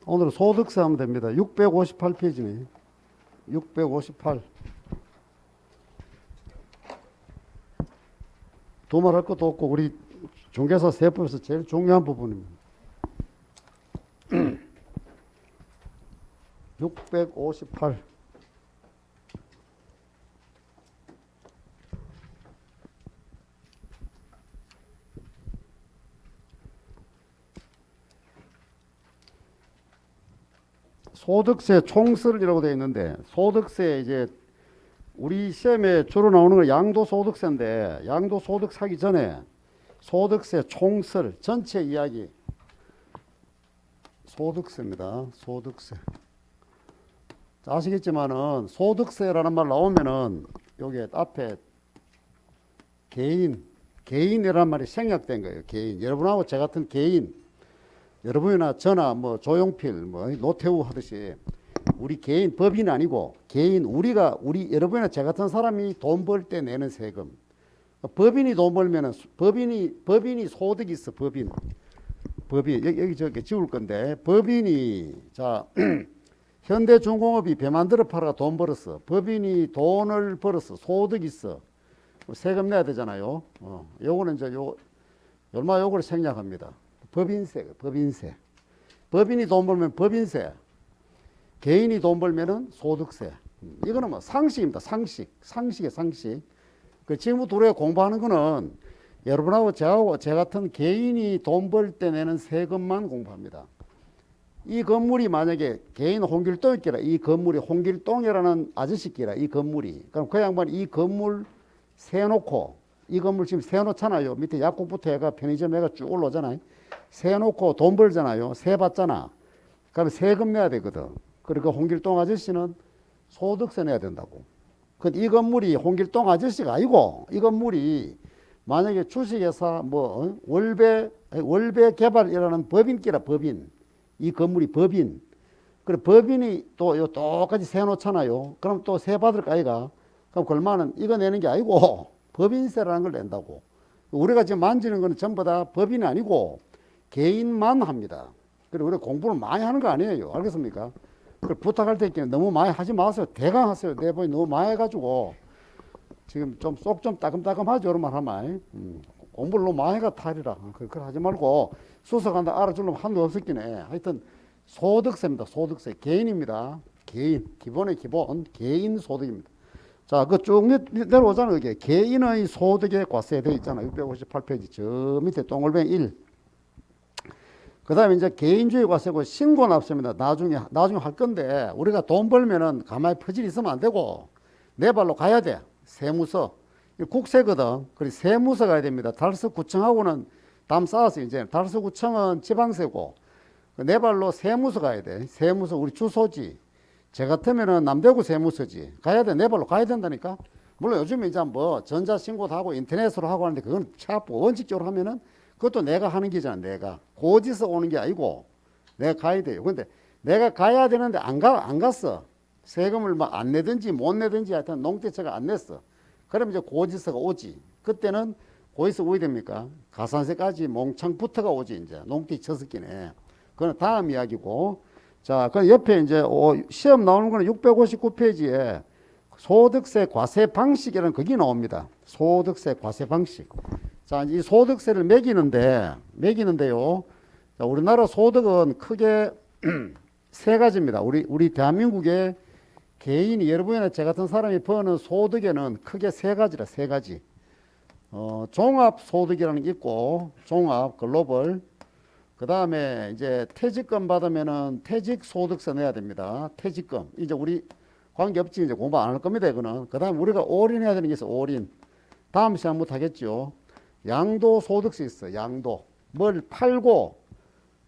오늘은 소득세 하면 됩니다. 658페이지네. 658. 도말할 것도 없고 우리 중개사 세법에서 제일 중요한 부분입니다. 658. 소득세 총설이라고 되어 있는데, 소득세 이제 우리 시험에 주로 나오는 건 양도소득세인데, 양도소득세 하기 전에 소득세 총설 전체 이야기, 소득세입니다. 소득세. 아시겠지만은 소득세라는 말 나오면은 여기 앞에 개인이라는 말이 생략된 거예요. 개인. 여러분하고 저 같은 개인, 여러분이나 저나 뭐 조용필, 뭐 노태우 하듯이 우리 개인, 법인이 아니고 개인, 우리 여러분이나 저 같은 사람이 돈 벌 때 내는 세금. 법인이 돈 벌면은 법인이 소득이 있어. 법인 여기 저기 지울 건데, 법인이 자 현대중공업이 배 만들어 팔아가 돈 벌었어. 법인이 돈을 벌었어. 소득이 있어. 세금 내야 되잖아요. 요거는 이제 얼마 요거를 생략합니다. 법인세. 법인이 돈 벌면 법인세. 개인이 돈 벌면은 소득세. 이거는 뭐 상식입니다. 상식이에요, 상식. 지금부터 우리가 공부하는 거는 여러분하고 저하고 저 같은 개인이 돈 벌 때 내는 세금만 공부합니다. 이 건물이 만약에 개인 홍길동이끼라, 이 건물이 홍길동이라는 아저씨끼라, 이 건물이. 그럼 그 양반 이 건물 세놓고, 이 건물 지금 세놓잖아요. 밑에 약국부터 해가 편의점 해가 쭉 올라오잖아요. 세놓고 돈 벌잖아요. 세 받잖아. 그러면 세금 내야 되거든. 그러니까 홍길동 아저씨는 소득세 내야 된다고. 근데 이 건물이 홍길동 아저씨가 아니고, 이 건물이 만약에 주식회사 뭐 월배 개발이라는 법인끼라, 법인. 이 건물이 법인. 그래 법인이 또 요 똑같이 세 놓잖아요. 그럼 또 세 받을 거 아이가. 그럼 얼마는 이거 내는 게 아니고 법인세라는 걸 낸다고. 우리가 지금 만지는 거는 전부 다 법인이 아니고 개인만 합니다. 그리고 우리가 공부를 많이 하는 거 아니에요. 알겠습니까? 그걸 부탁할 때 너무 많이 하지 마세요. 대강 하세요. 내보니 너무 많이 해가지고 지금 좀 속 좀 따끔따끔하죠. 이런 말 하면. 공부를 너무 많이 해가 탈이라. 그걸 하지 말고 수석한다 알아주려면 한도 없었긴 해. 하여튼 소득세입니다. 소득세. 개인입니다. 개인. 기본의 기본. 개인 소득입니다. 자, 그 쭉 내려오잖아요. 이게 개인의 소득에 과세 되어 있잖아요. 658페이지. 저 밑에 동글뱅이 1. 그 다음에 이제 개인주의 과세고 신고납세입니다. 나중에 할 건데, 우리가 돈 벌면은 가만히 퍼즐이 있으면 안 되고, 내 발로 가야 돼. 세무서. 국세거든. 그리고 세무서 가야 됩니다. 달서구청하고는 담 쌓았어요. 이제 달서구청은 지방세고, 내 발로 세무서 가야 돼. 세무서 우리 주소지. 저 같으면은 남대구 세무서지. 가야 돼. 내 발로 가야 된다니까. 물론 요즘에 이제 뭐 전자신고도 하고 인터넷으로 하고 하는데, 그건 차고 원칙적으로 하면은 그것도 내가 하는 게잖아. 내가 고지서 오는 게 아니고 내가 가야 돼요. 근데 내가 가야 되는데 안 갔어. 세금을 막 안 내든지 못 내든지 하여튼 농대처가 안 냈어. 그럼 이제 고지서가 오지. 그때는 고지서 오야 됩니까? 가산세까지 몽창 붙어가 오지. 이제 농대 쳤을 끼네. 그건 다음 이야기고. 자, 그 옆에 이제 시험 나오는 거는 659페이지에 소득세 과세 방식이라는 그게 나옵니다. 소득세 과세 방식. 자, 이 소득세를 매기는데요. 자, 우리나라 소득은 크게 세 가지입니다. 우리 대한민국의 개인이, 여러분이나 저 같은 사람이 버는 소득에는 크게 세 가지라, 세 가지. 종합소득이라는 게 있고, 종합, 글로벌. 그 다음에 이제 퇴직금 받으면은 퇴직소득세 내야 됩니다. 퇴직금. 이제 우리 관계없지. 이제 공부 안 할 겁니다, 이거는. 그 다음에 우리가 올인해야 되는 게 있어, 올인. 다음 시간부터 하겠죠. 양도소득세 있어, 양도. 뭘 팔고,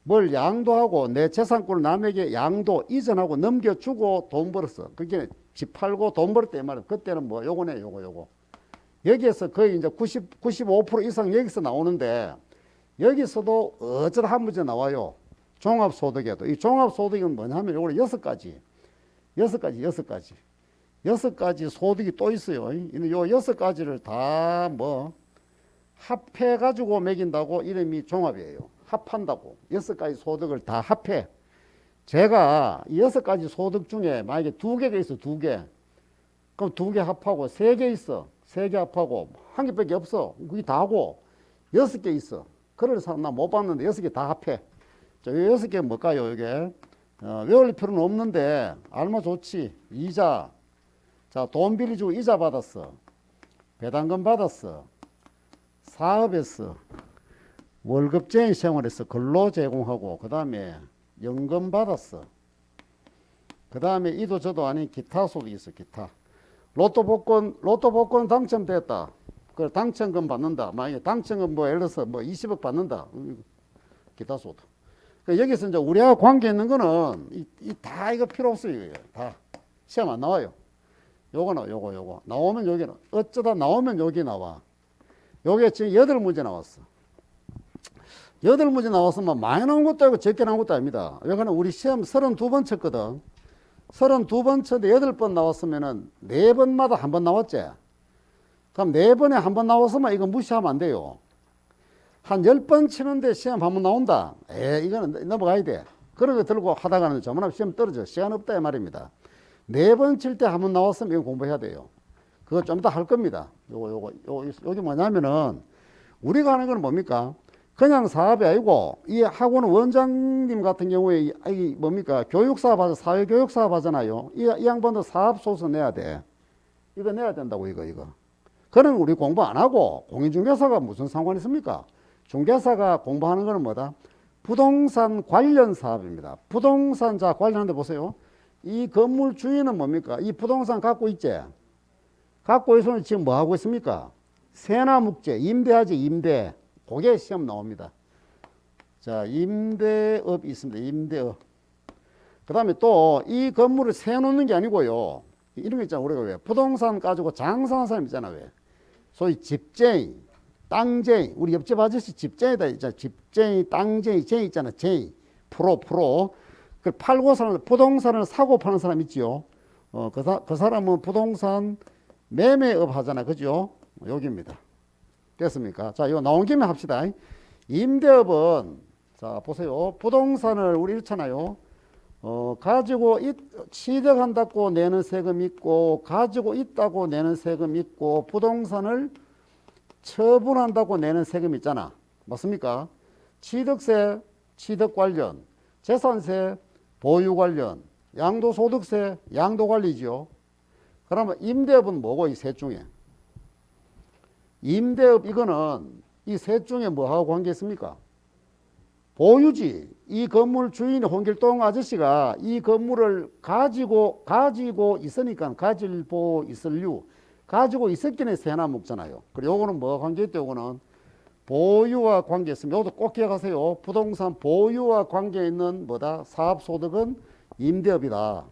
뭘 양도하고 내 재산권을 남에게 양도 이전하고 넘겨주고 돈 벌었어. 그게 집 팔고 돈 벌을 때 말이야. 그때는 뭐 요거네, 요거. 여기에서 거의 이제 95% 이상 여기서 나오는데, 여기서도 어쩌다 한 문제 나와요. 종합소득에도. 이 종합소득은 뭐냐면 요거 6가지 소득이 또 있어요. 요 6가지를 다 뭐 합해가지고 매긴다고 이름이 종합이에요. 합한다고. 6가지 소득을 다 합해. 제가 이 6가지 소득 중에 만약에 2개가 있어, 2개. 그럼 2개 합하고 3개 있어. 3개 합하고 1개밖에 없어. 그게 다 하고 6개 있어. 그럴 사람 나 못 봤는데 6개 다 합해. 자, 이 6개 뭘까요, 이게? 외울 필요는 없는데 알면 좋지. 이자. 자, 돈 빌려주고 이자 받았어. 배당금 받았어. 사업했어. 월급제인 생활에서 근로 제공하고, 그 다음에 연금 받았어. 그 다음에 이도 저도 아닌 기타 소득이 있어, 기타. 로또 복권 당첨됐다. 그 당첨금 받는다. 만약에 당첨금 뭐 예를 들어서 뭐 20억 받는다. 기타 소득. 그러니까 여기서 이제 우리하고 관계 있는 거는 다 이거 필요 없어요. 다 시험 안 나와요. 요거나 요거 나오면 여기는 어쩌다 나오면 여기 나와. 요게 지금 8문제 나왔어. 8문제 나왔으면 많이 나온 것도 아니고 적게 나온 것도 아닙니다. 왜냐하면 우리 시험 32번 쳤거든. 32번 쳤는데 8번 나왔으면은 4번마다 한 번 나왔지. 그럼 4번에 한 번 나왔으면 이거 무시하면 안 돼요. 한 10번 치는데 시험 한 번 나온다. 이거는 넘어가야 돼. 그런 거 들고 하다가는 저만하면 시험 떨어져. 시간 없다 이 말입니다. 4번 칠 때 한 번 나왔으면 이거 공부해야 돼요. 그거 좀 이따 할 겁니다. 여기 뭐냐면은 우리가 하는 건 뭡니까? 그냥 사업이 아니고 이 학원 원장님 같은 경우에 이 뭡니까? 교육사업 하잖아요. 사회교육사업 하잖아요. 이 양반도 사업소서 내야 돼. 이거 내야 된다고 이거. 그런 우리 공부 안 하고 공인중개사가 무슨 상관이 있습니까? 중개사가 공부하는 거는 뭐다? 부동산 관련 사업입니다. 부동산 자 관련한데 보세요. 이 건물 주인은 뭡니까? 이 부동산 갖고 있지? 갖고 있으면 지금 뭐 하고 있습니까? 세나 묵제, 임대하지, 임대. 그게 시험 나옵니다. 자, 임대업 있습니다. 임대업. 그 다음에 또 이 건물을 세놓는 게 아니고요. 이런 거 있잖아. 우리가 왜 부동산 가지고 장사하는 사람 있잖아. 왜? 소위 집쟁이, 땅쟁이. 우리 옆집 아저씨 집쟁이다 있잖아. 집쟁이, 땅쟁이, 쟁이 있잖아. 쟁이. 프로. 그 팔고 사는 부동산을 사고 파는 사람 있지요. 그 사람은 부동산 매매업 하잖아. 그죠? 여기입니다. 됐습니까? 자, 이거 나온 김에 합시다. 임대업은, 자, 보세요. 부동산을 우리 이렇잖아요. 가지고 취득한다고 내는 세금 있고, 가지고 있다고 내는 세금 있고, 부동산을 처분한다고 내는 세금 있잖아. 맞습니까? 취득세, 취득 관련, 재산세, 보유 관련, 양도소득세, 양도 관리죠. 그러면 임대업은 뭐고, 이 셋 중에? 임대업 이거는 이 셋 중에 뭐하고 관계 있습니까? 보유지. 이 건물 주인 홍길동 아저씨가 이 건물을 가지고 있으니까 가질보 있을류. 가지고 있었기에 세나 묵잖아요. 그리고 요거는 뭐가 관계 있대? 요거는 보유와 관계 있습니다. 요것도 꼭 기억하세요. 부동산 보유와 관계 있는 뭐다? 사업소득은 임대업이다.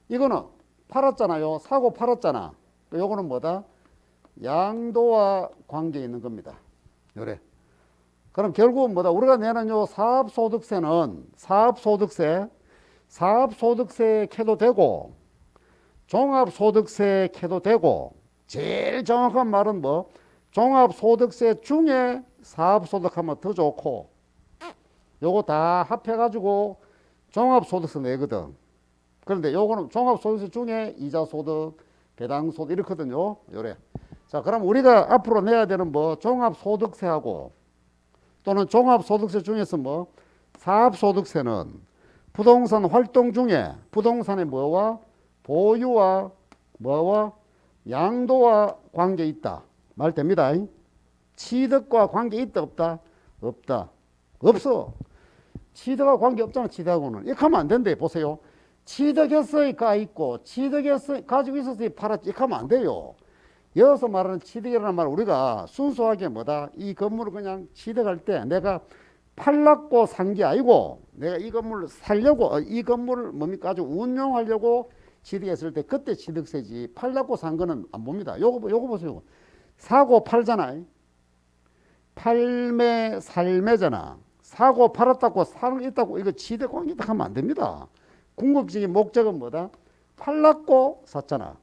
이거는 팔았잖아요. 사고 팔았잖아. 요거는 뭐다? 양도와 관계 있는 겁니다. 요래. 그럼 결국은 뭐다? 우리가 내는 요 사업소득세는 사업소득세 캐도 되고, 종합소득세 캐도 되고, 제일 정확한 말은 뭐? 종합소득세 중에 사업소득하면 더 좋고, 요거 다 합해가지고 종합소득세 내거든. 그런데 요거는 종합소득세 중에 이자소득, 배당소득 이렇거든요. 요래. 자, 그럼 우리가 앞으로 내야 되는 뭐 종합소득세하고 또는 종합소득세 중에서 뭐 사업소득세는 부동산 활동 중에 부동산의 뭐와 보유와 뭐와 양도와 관계 있다. 말 됩니다. 취득과 관계 있다 없다? 없다. 없어. 취득과 관계 없잖아. 취득하고는. 이렇게 하면 안 된대. 보세요. 취득했으니까 있고 취득했으니 가지고 있었으니 팔았지. 이렇게 하면 안 돼요. 여기서 말하는 취득이라는 말 우리가 순수하게 뭐다? 이 건물을 그냥 취득할 때 내가 팔랐고 산 게 아니고 내가 이 건물을 살려고 이 건물을 뭡니까? 아주 운용하려고 취득했을 때 그때 취득세지. 팔랐고 산 거는 안 봅니다. 요거 보세요. 사고 팔잖아. 팔매 살매잖아. 사고 팔았다고 사는 게 있다고 이거 취득 관계 딱 하면 안 됩니다. 궁극적인 목적은 뭐다? 팔랐고 샀잖아.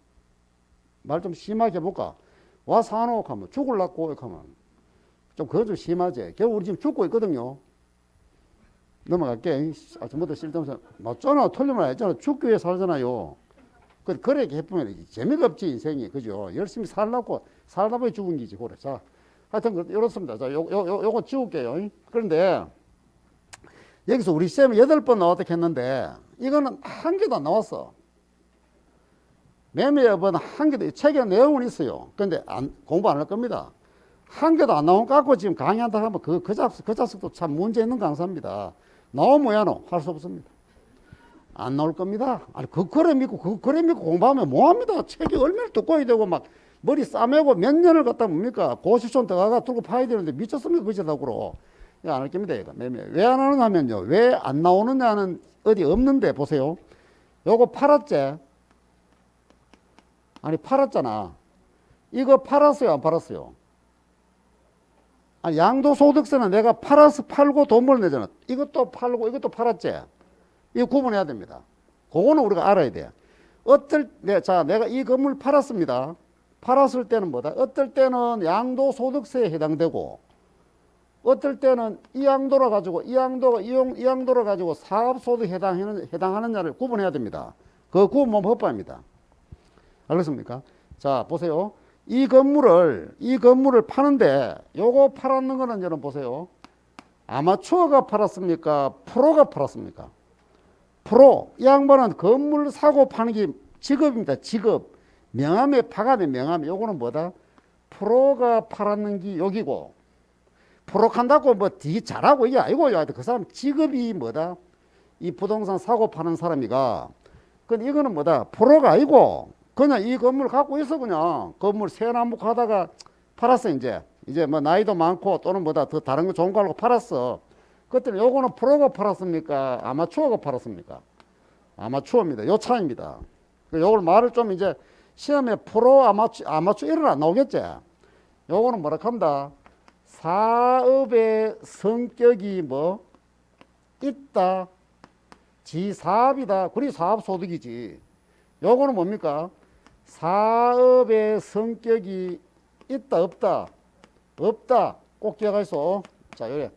말 좀 심하게 해볼까? 와 사노 하면 죽을라고 이렇게 하면 좀 그거 좀 심하지. 결국 우리 지금 죽고 있거든요. 넘어갈게. 아침부터 쓸데없어. 맞잖아. 틀리면 알잖아. 죽기 위해 살잖아요. 그래, 이렇게 해보면 재미가 없지, 인생이. 그죠? 열심히 살다 보니 죽은 기지. 그래. 자, 하여튼, 이렇습니다. 자, 요거 지울게요. 그런데, 여기서 우리 시험에 8번 나왔다 했는데, 이거는 한 개도 안 나왔어. 매매업은 한 개도, 책에 내용은 있어요. 근데 공부 안 할 겁니다. 한 개도 안 나온 거 갖고 지금 강의한다 하면 그 자식도 참 문제 있는 강사입니다. 나오면 뭐야노? 할 수 없습니다. 안 나올 겁니다. 아니, 그래 믿고 공부하면 뭐합니다. 책이 얼마나 두꺼워야 되고 막 머리 싸매고 몇 년을 갖다 뭡니까? 고시촌 들어가가 들고 파야 되는데 미쳤습니까? 그저다구로. 이거 안 할 겁니다. 이거. 왜 안 하느냐 하면요. 왜 안 나오느냐는 어디 없는데 보세요. 요거 팔았지? 아니, 팔았잖아. 이거 팔았어요? 안 팔았어요? 아니, 양도소득세는 내가 팔고 돈 벌내잖아. 이것도 팔고 이것도 팔았지? 이거 구분해야 됩니다. 그거는 우리가 알아야 돼. 내가 이 건물 팔았습니다. 팔았을 때는 뭐다? 어떨 때는 양도소득세에 해당되고, 어떨 때는 이 양도로 가지고, 이 양도로 가지고 사업소득에 해당하느냐를 구분해야 됩니다. 그 구분은 법입니다. 알겠습니까? 자, 보세요. 이 건물을 파는데, 요거 팔았는 거는 여러분 보세요. 아마추어가 팔았습니까? 프로가 팔았습니까? 프로. 이 양반은 건물 사고 파는 게 직업입니다. 직업. 명함에 파가면 명함에. 요거는 뭐다? 프로가 팔았는 게 여기고, 프로 간다고 뭐 되게 잘하고 이게 아니고요. 그 사람 직업이 뭐다? 이 부동산 사고 파는 사람이가. 근데 이거는 뭐다? 프로가 아니고, 그냥 이 건물 갖고 있어. 그냥 건물 세나무 가다가 팔았어. 이제 뭐 나이도 많고 또는 뭐다 더 다른 거 좋은 거 알고 팔았어. 그때는 요거는 프로가 팔았습니까? 아마추어가 팔았습니까? 아마추어입니다. 요 차이입니다. 요걸 말을 좀 이제 시험에 프로 아마추어 이런 안 나오겠지? 요거는 뭐라 한다? 사업의 성격이 뭐 있다. 지사업이다. 그리 사업소득이지. 요거는 뭡니까? 사업의 성격이 있다, 없다? 없다. 꼭 기억하시오. 자, 요래.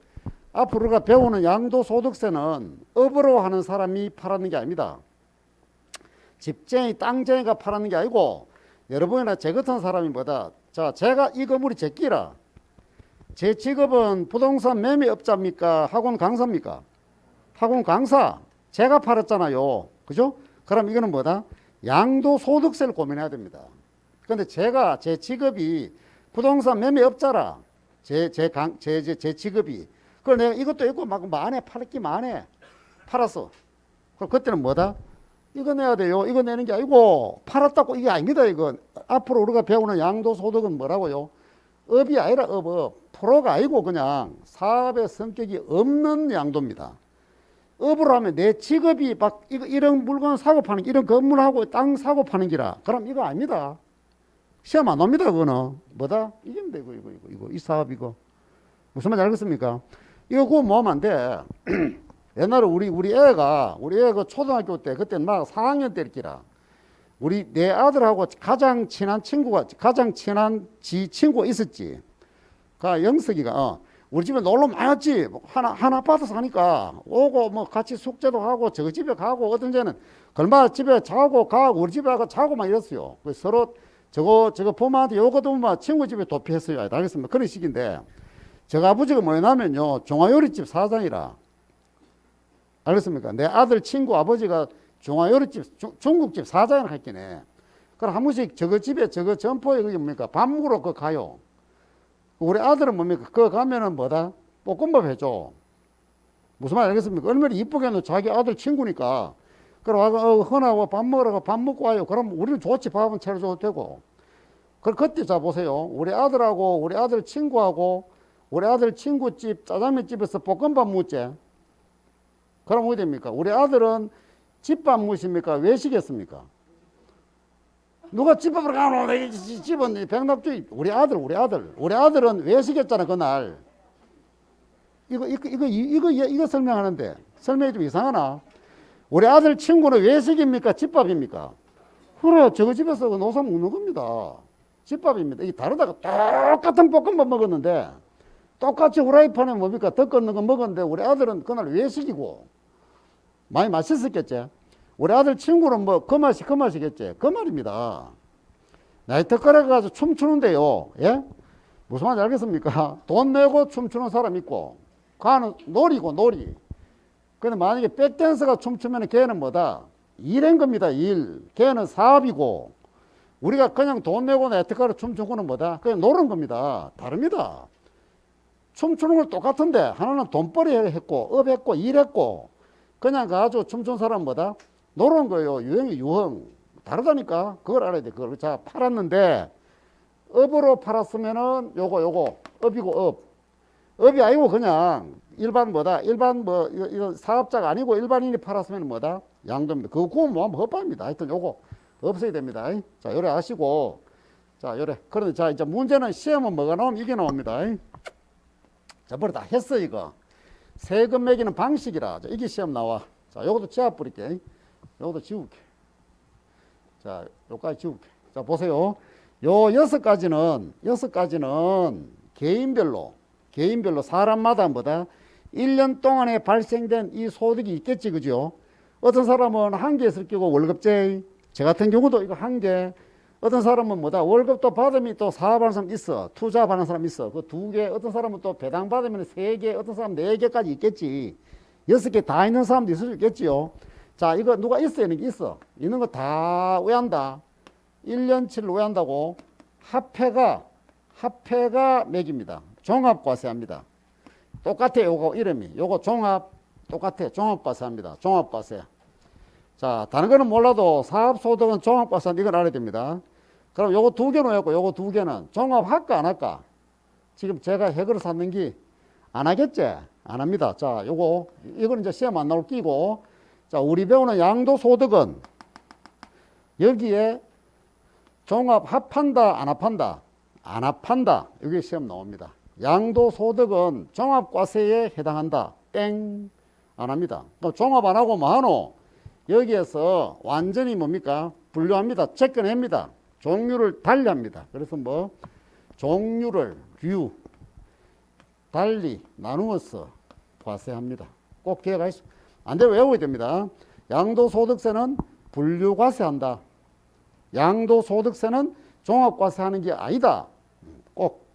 앞으로 우리가 배우는 양도소득세는 업으로 하는 사람이 팔았는 게 아닙니다. 집쟁이, 땅쟁이가 팔았는 게 아니고, 여러분이나 제 같은 사람이 뭐다? 자, 제가 이 건물이 제 끼라. 제 직업은 부동산 매매업자입니까? 학원 강사입니까? 학원 강사. 제가 팔았잖아요. 그죠? 그럼 이거는 뭐다? 양도소득세를 고민해야 됩니다. 근데 제 직업이 부동산 매매업자라. 제 직업이. 그걸 내가 이것도 있고 막 만에 팔았기만 해. 팔았어. 그럼 그때는 뭐다? 이거 내야 돼요. 이거 내는 게 아니고 팔았다고 이게 아닙니다. 이건 앞으로 우리가 배우는 양도소득은 뭐라고요? 업이 아니라 업. 프로가 아니고 그냥 사업의 성격이 없는 양도입니다. 업으로 하면 내 직업이 막 이런 물건 사고 파는 이런 건물하고 땅 사고 파는 기라. 그럼 이거 아닙니다. 시험 안 옵니다. 그거는 뭐다? 이깁니다. 이거 이 사업 이거 무슨 말인지 알겠습니까? 이거 그거 뭐 하면 안 돼. 옛날에 우리 애가 초등학교 때 그때 막 4학년 때였기라. 내 아들하고 가장 친한 친구가 있었지. 그 영석이가 우리 집에 놀러 많이 왔지. 한 아파트 사니까 오고 뭐 같이 숙제도 하고 저 집에 가고 어떤 데는 걸마 집에 자고 우리 집에 가고 자고 막 이랬어요. 서로 저거 부모한테 요거도 뭐 친구 집에 도피했어요. 알겠습니까? 그런 식인데 저 아버지가 뭐냐면요 종화요리집 사장이라. 알겠습니까? 내 아들 친구 아버지가 종화요리집 중국집 사장을 했겠네. 그럼 한 번씩 저거 집에 저거 점포에 그게 뭡니까? 밥 먹으러 그 가요. 우리 아들은 뭡니까? 그거 가면은 뭐다? 볶음밥 해줘. 무슨 말 알겠습니까? 얼마나 이쁘게는 자기 아들 친구니까. 그럼 와가 헌하고 밥 먹으러 가 밥 먹고 와요. 그럼 우리는 좋지. 밥은 차려줘도 되고. 그때 자 보세요. 우리 아들하고 우리 아들 친구하고 우리 아들 친구 집 짜장면 집에서 볶음밥 먹지. 그럼 어떻게 됩니까? 우리 아들은 집밥 먹습니까? 외식했습니까? 누가 집밥으로 가노? 집은 백납주의. 우리 아들은 외식했잖아, 그날. 이거 설명하는데. 설명이 좀 이상하나? 우리 아들 친구는 외식입니까? 집밥입니까? 그래, 저거 집에서 노사 먹는 겁니다. 집밥입니다. 이게 다르다가 똑같은 볶음밥 먹었는데, 똑같이 후라이팬에 뭡니까? 더 끓는 거 먹었는데 우리 아들은 그날 외식이고 많이 맛있었겠지. 우리 아들 친구는 뭐 그 맛이겠지. 그 말입니다. 나이트 클럽 가서 춤추는데요. 예? 무슨 말인지 알겠습니까? 돈 내고 춤추는 사람 있고 그는 놀이고 놀이. 근데 만약에 백댄서가 춤추면 걔는 뭐다? 일한 겁니다. 일. 걔는 사업이고 우리가 그냥 돈 내고 나이트 클럽 춤추고는 뭐다? 그냥 노는 겁니다. 다릅니다. 춤추는 건 똑같은데 하나는 돈벌이 했고 업했고 일했고 그냥 가지고 춤춘 사람은 뭐다? 노는 거예요. 유형이 유형. 다르다니까. 그걸 알아야 돼. 그걸. 자, 팔았는데 업으로 팔았으면은 요거 업이고 업. 업이 아니고 그냥 일반 뭐다? 일반 뭐 이거 사업자가 아니고 일반인이 팔았으면 뭐다? 양도입니다. 그거 구원 뭐 하면 헛발입니다. 하여튼 요거 없어야 됩니다. 자, 요래 아시고. 자, 요래. 그런데 자, 이제 문제는 시험은 뭐가 나오면 이게 나옵니다. 자, 머리 다 했어, 이거. 세금 매기는 방식이라. 자, 이게 시험 나와. 자, 요것도 지워 버릴게. 요것도 지울게. 자, 요까지 지울게. 자, 보세요. 요 여섯 가지는 개인별로 사람마다 뭐다? 1년 동안에 발생된 이 소득이 있겠지, 그죠? 어떤 사람은 한 개 있을 거고 월급제. 저 같은 경우도 이거 한 개. 어떤 사람은 뭐다? 월급도 받으면 또 사업하는 사람 있어. 투자하는 사람 있어. 그 두 개. 어떤 사람은 또 배당 받으면 세 개. 어떤 사람은 네 개까지 있겠지. 여섯 개 다 있는 사람도 있을 수 있겠지요. 자, 이거 누가 있어야 하는 게 있어. 있는 거 다 외한다. 1년치를 외한다고. 합회가 매깁니다. 종합과세합니다. 똑같아, 요거 이름이. 요거 종합, 똑같아. 종합과세합니다. 종합과세. 자, 다른 거는 몰라도 사업소득은 종합과세, 이걸 알아야 됩니다. 그럼 요거 두 개 놓였고, 요거 두 개는 종합할까, 안 할까? 지금 제가 해결을 샀는 게 안 하겠지? 안 합니다. 자, 이거는 이제 시험 안 나올 끼고, 자, 우리 배우는 양도소득은 여기에 종합 합한다, 안 합한다? 안 합한다. 여기 시험 나옵니다. 양도소득은 종합과세에 해당한다. 땡. 안 합니다. 그럼 종합 안 하고 뭐 하노? 여기에서 완전히 뭡니까? 분류합니다. 체크냅니다. 종류를 달리합니다. 그래서 뭐 종류를 달리 나누어서 과세합니다. 꼭 기억하시오. 안 되면 외워야 됩니다. 양도소득세는 분류과세한다. 양도소득세는 종합과세하는 게 아니다. 꼭.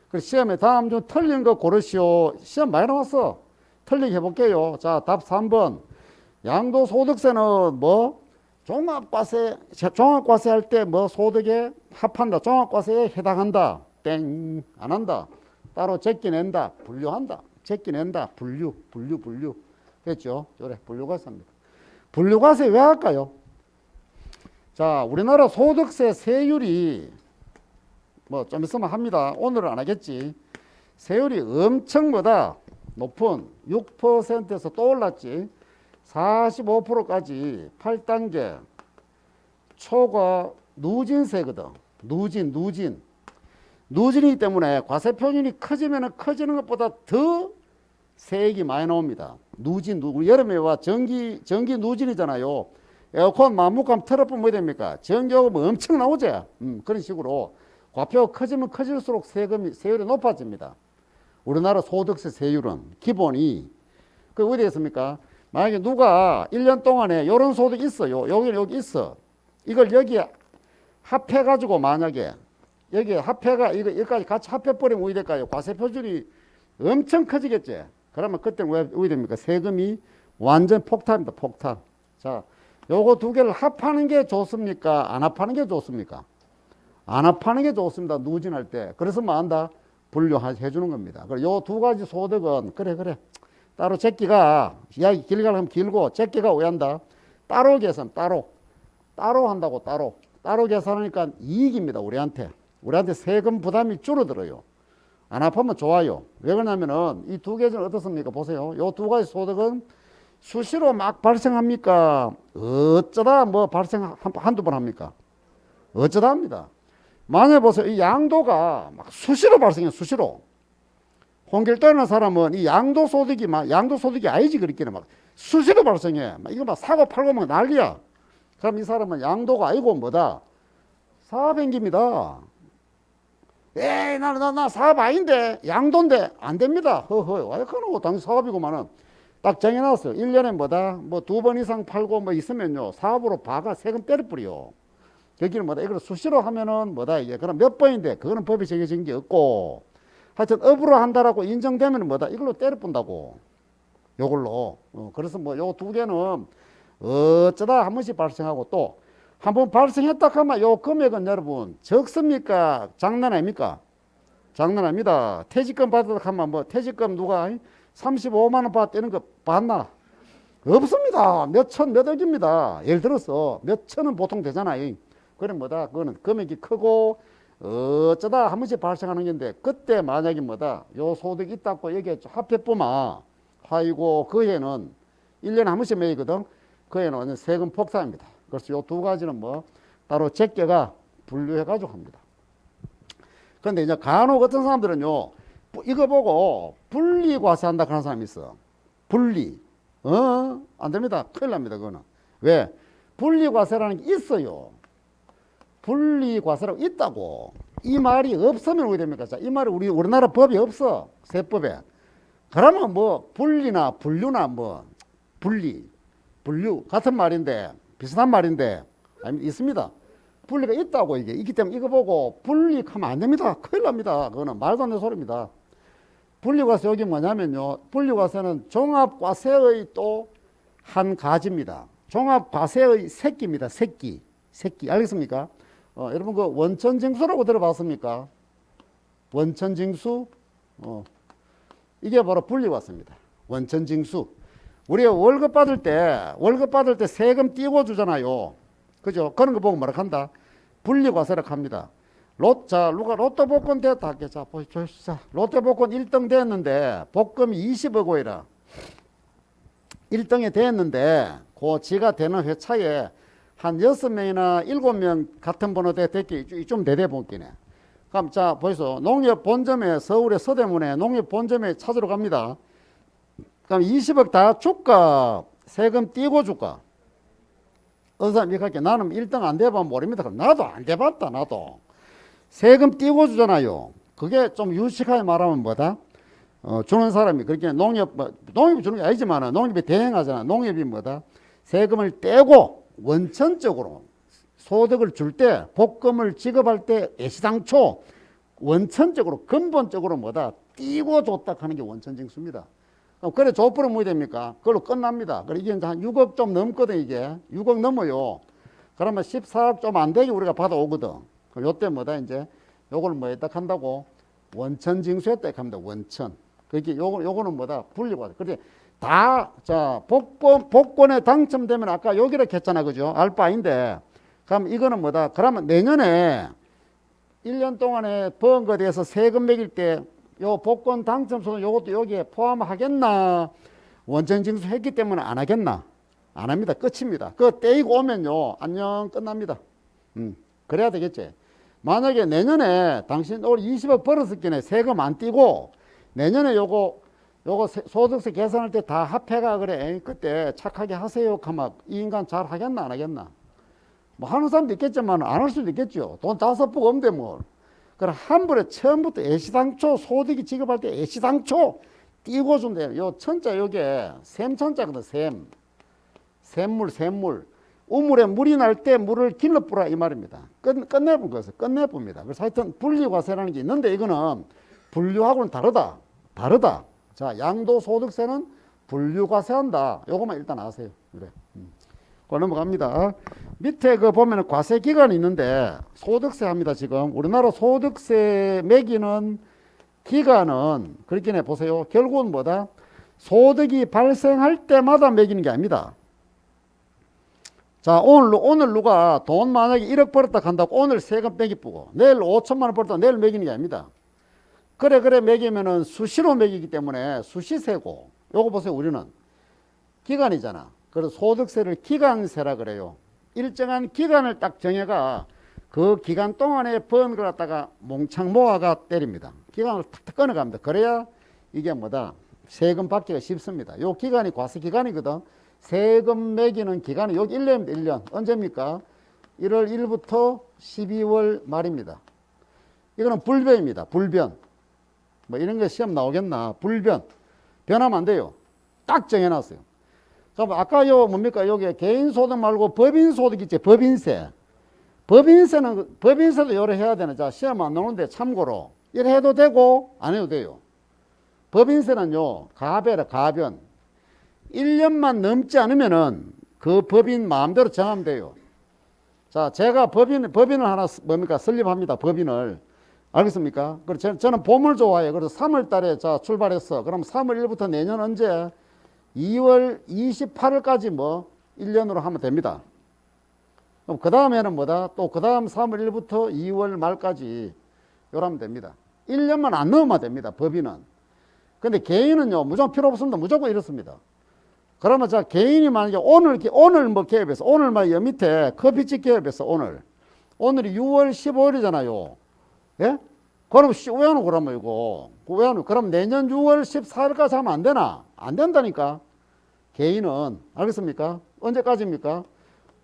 그래서 시험에 다음 중 틀린 거 고르시오. 시험 많이 나왔어. 틀리게 해볼게요. 자, 답 3번. 양도소득세는 뭐 종합과세 할 때 뭐 소득에 합한다. 종합과세에 해당한다. 땡. 안 한다. 따로 제끼낸다. 분류한다. 제끼낸다. 분류. 됐죠? 그래, 분류과세입니다. 분류과세 왜 할까요? 자, 우리나라 소득세 세율이 뭐 좀 있으면 합니다. 오늘은 안 하겠지. 세율이 엄청 높은 6%에서 또 올랐지. 45%까지 8단계 초과 누진세거든. 누진이기 때문에 과세 표준이 커지면 커지는 것보다 더 세액이 많이 나옵니다. 여름에 와 전기 누진이잖아요. 에어컨 마무감 틀어보면 뭐 됩니까? 전기요금 엄청 나오지. 그런 식으로 과표가 커지면 커질수록 세율이 높아집니다. 우리나라 소득세 세율은 기본이 어디에 있습니까? 만약에 누가 1년 동안에 이런 소득이 있어요. 여기 있어. 이걸 여기에 합해가지고 만약에 여기에 합해가 여기까지 같이 합해버리면 어디 될까요? 과세 표준이 엄청 커지겠지. 그러면 그때는 왜 어디 됩니까? 세금이 완전 폭탄입니다. 폭탄. 자, 요거 두 개를 합하는 게 좋습니까? 안 합하는 게 좋습니까? 안 합하는 게 좋습니다. 누진할 때. 그래서 뭐 한다? 분류해 주는 겁니다. 그리고 요 두 가지 소득은 그래. 따로 제끼가 이야기 길게 하면 길고 제끼가 왜 한다? 따로 계산 따로 한다고 따로 계산하니까 이익입니다. 우리한테 세금 부담이 줄어들어요. 안 합하면 좋아요. 왜 그러냐면은 이 두 개는 어떻습니까? 보세요. 요 두 가지 소득은 수시로 막 발생합니까? 어쩌다 뭐 발생 한두 번 합니까? 어쩌다 합니다. 만약에 보세요. 이 양도가 막 수시로 발생해요. 수시로. 홍길 떠는 사람은 이 양도소득이 아니지 그렇게는 막 수시로 발생해. 막 이거 막 사고 팔고 막 난리야. 그럼 이 사람은 양도가 아니고 뭐다? 사업행기입니다. 에이, 나 사업 아닌데, 양도인데, 안 됩니다. 허허, 와, 그거 당신 사업이고만은. 딱 정해놨어요. 1년에 뭐다, 뭐 2번 이상 팔고 뭐 있으면요, 사업으로 바가 세금 때려뿌려. 여기는 뭐다, 이걸 수시로 하면은 뭐다, 이게, 그럼 몇 번인데, 그거는 법이 정해진 게 없고, 하여튼 업으로 한다라고 인정되면 뭐다, 이걸로 때려뿐다고. 요걸로. 그래서 뭐 요 두 개는 어쩌다 한 번씩 발생하고 또 한 번 발생했다 하면 요 금액은 여러분 적습니까? 장난 아닙니까? 장난 아닙니다. 퇴직금 받았다 하면 뭐 퇴직금 누가 35만 원 받는 거 봤나? 없습니다. 몇 천, 몇 억입니다. 예를 들어서 몇 천은 보통 되잖아요. 그럼 뭐다? 그거는 금액이 크고 어쩌다 한 번씩 발생하는 건데 그때 만약에 뭐다? 요 소득이 있다고 여기에 합해보면 아이고 그 해는 1년에 한 번씩 매기거든. 그 해는 완전 세금 폭삭입니다. 그래서 요 두 가지는 뭐 따로 제껴가 분류해 가지고 합니다. 그런데 이제 간혹 어떤 사람들은요 이거 보고 분리과세한다 그런 사람이 있어. 분리. 안 됩니다. 큰일 납니다. 그거는. 왜? 분리과세라는 게 있어요. 분리과세라고 있다고. 이 말이 없으면 어떻게 됩니까? 자, 이 말이 우리나라 법이 없어. 세법에. 그러면 뭐 분리나 분류나 뭐 분류 같은 말인데 비슷한 말인데 아니 있습니다. 분리가 있다고 이게 있기 때문에 이거 보고 분리하면 안 됩니다. 큰일 납니다. 그거는 말도 안 되는 소리입니다. 분리과세 여기 뭐냐면요. 분리과세는 종합과세의 또 한 가지입니다. 종합과세의 새끼입니다. 새끼 알겠습니까? 여러분 그 원천징수라고 들어봤습니까? 원천징수 이게 바로 분리과세입니다. 원천징수. 우리가 월급 받을 때 세금 띄고 주잖아요. 그죠? 그런 거 보고 뭐라 한다? 분리과세라고 합니다. 누가 로또 복권 됐다. 자, 보십시오. 로또 복권 1등 됐는데, 복금이 20억 원이라. 1등이 됐는데, 그 지가 되는 회차에 한 6명이나 7명 같은 번호 됐기, 좀 대대본기네. 그럼 자, 보이소. 농협 본점에, 서울의 서대문에 농협 본점에 찾으러 갑니다. 그럼 20억 다 줄까? 세금 띄고 줄까? 어느 사람이 이렇게 나는 1등 안 돼봐 모릅니다. 그럼 나도 안 돼봤다, 나도. 세금 띄고 주잖아요. 그게 좀 유식하게 말하면 뭐다? 주는 사람이, 그렇게 농협이 주는 게 아니지만, 농협이 대행하잖아. 농협이 뭐다? 세금을 떼고, 원천적으로, 소득을 줄 때, 복금을 지급할 때, 애시당초, 원천적으로, 근본적으로 뭐다? 띄고 줬다 하는 게 원천징수입니다. 그래, 줘버리면 뭐 됩니까? 그걸로 끝납니다. 그래, 이게 한 6억 좀 넘거든, 이게. 6억 넘어요. 그러면 14억 좀 안 되게 우리가 받아오거든. 그럼 요때 뭐다, 이제, 요걸 뭐에다 한다고? 원천징수했다 합니다. 원천. 그렇게 요거는 뭐다? 분리과세. 그래, 복권에 당첨되면 아까 여기로 했잖아. 그죠? 알 바인데. 그럼 이거는 뭐다? 그러면 내년에 1년 동안에 번 거에 대해서 세금 매길 때 요 복권 당첨소는 요것도 여기에 포함하겠나? 원천징수 했기 때문에 안 하겠나? 안 합니다. 끝입니다. 그거 떼이고 오면요. 안녕, 끝납니다. 그래야 되겠지. 만약에 내년에 당신 올 20억 벌었을 경우에 세금 안 떼고 내년에 요거 소득세 계산할 때 다 합해가 그래. 그때 착하게 하세요. 하면 이 인간 잘 하겠나? 안 하겠나? 뭐 하는 사람도 있겠지만 안 할 수도 있겠죠. 돈 5푼 없는데 뭘. 그럼 한 번에 처음부터 애시당초 소득이 지급할 때 애시당초 띄고 준대요. 요 천자 요게 샘천자거든. 샘물. 우물에 물이 날 때 물을 길러 뿌라 이 말입니다. 끝내본 것을 끝내봅니다. 그래서 하여튼 분리과세라는 게 있는데 이거는 분류하고는 다르다. 자, 양도소득세는 분류과세한다. 요것만 일단 아세요. 그래. 넘어갑니다. 밑에 그 보면 과세 기간이 있는데 소득세 합니다. 지금 우리나라 소득세 매기는 기간은 그렇긴 해 보세요. 결국은 뭐다? 소득이 발생할 때마다 매기는 게 아닙니다. 자, 오늘 누가 돈 만약에 1억 벌었다 한다고 오늘 세금 매기쁘고 내일 5천만 원 벌었다 내일 매기는 게 아닙니다. 그래 매기면은 수시로 매기기 때문에 수시세고 요거 보세요. 우리는 기간이잖아. 그래서 소득세를 기간세라 그래요. 일정한 기간을 딱 정해가 그 기간 동안에 번 걸 갖다가 몽창 모아가 때립니다. 기간을 탁탁 끊어갑니다. 그래야 이게 뭐다? 세금 받기가 쉽습니다. 요 기간이 과세 기간이거든. 세금 매기는 기간이 여기 1년입니다. 1년. 언제입니까? 1월 1일부터 12월 말입니다. 이거는 불변입니다. 불변. 뭐 이런 게 시험 나오겠나. 불변. 변하면 안 돼요. 딱 정해놨어요. 그럼 아까 요 뭡니까? 여기 개인소득 말고 법인소득 있지. 법인세. 법인세도 요래 해야 되는. 자, 시험 안 나오는데 참고로. 이래 해도 되고, 안 해도 돼요. 법인세는요, 가배라, 가변. 1년만 넘지 않으면은 그 법인 마음대로 정하면 돼요. 자, 제가 법인을 하나 뭡니까? 설립합니다. 법인을. 알겠습니까? 그래서 저는 봄을 좋아해요. 그래서 3월 달에 자, 출발했어. 그럼 3월 1일부터 내년 언제? 2월 28일까지 뭐 1년으로 하면 됩니다. 그럼 그 다음에는 뭐다? 또 그 다음 3월 1일부터 2월 말까지 요러면 됩니다. 1년만 안 넘으면 됩니다. 법인은. 근데 개인은요, 무조건 필요 없습니다. 무조건 이렇습니다. 그러면 자, 개인이 만약에 오늘 뭐 개업했어. 오늘 막 여 밑에 커피집 개업했어. 오늘이 6월 15일이잖아요. 예? 그럼 왜하노 그러면 이거. 왜하노? 그럼 내년 6월 14일까지 하면 안 되나? 안 된다니까. 개인은. 알겠습니까? 언제까지입니까?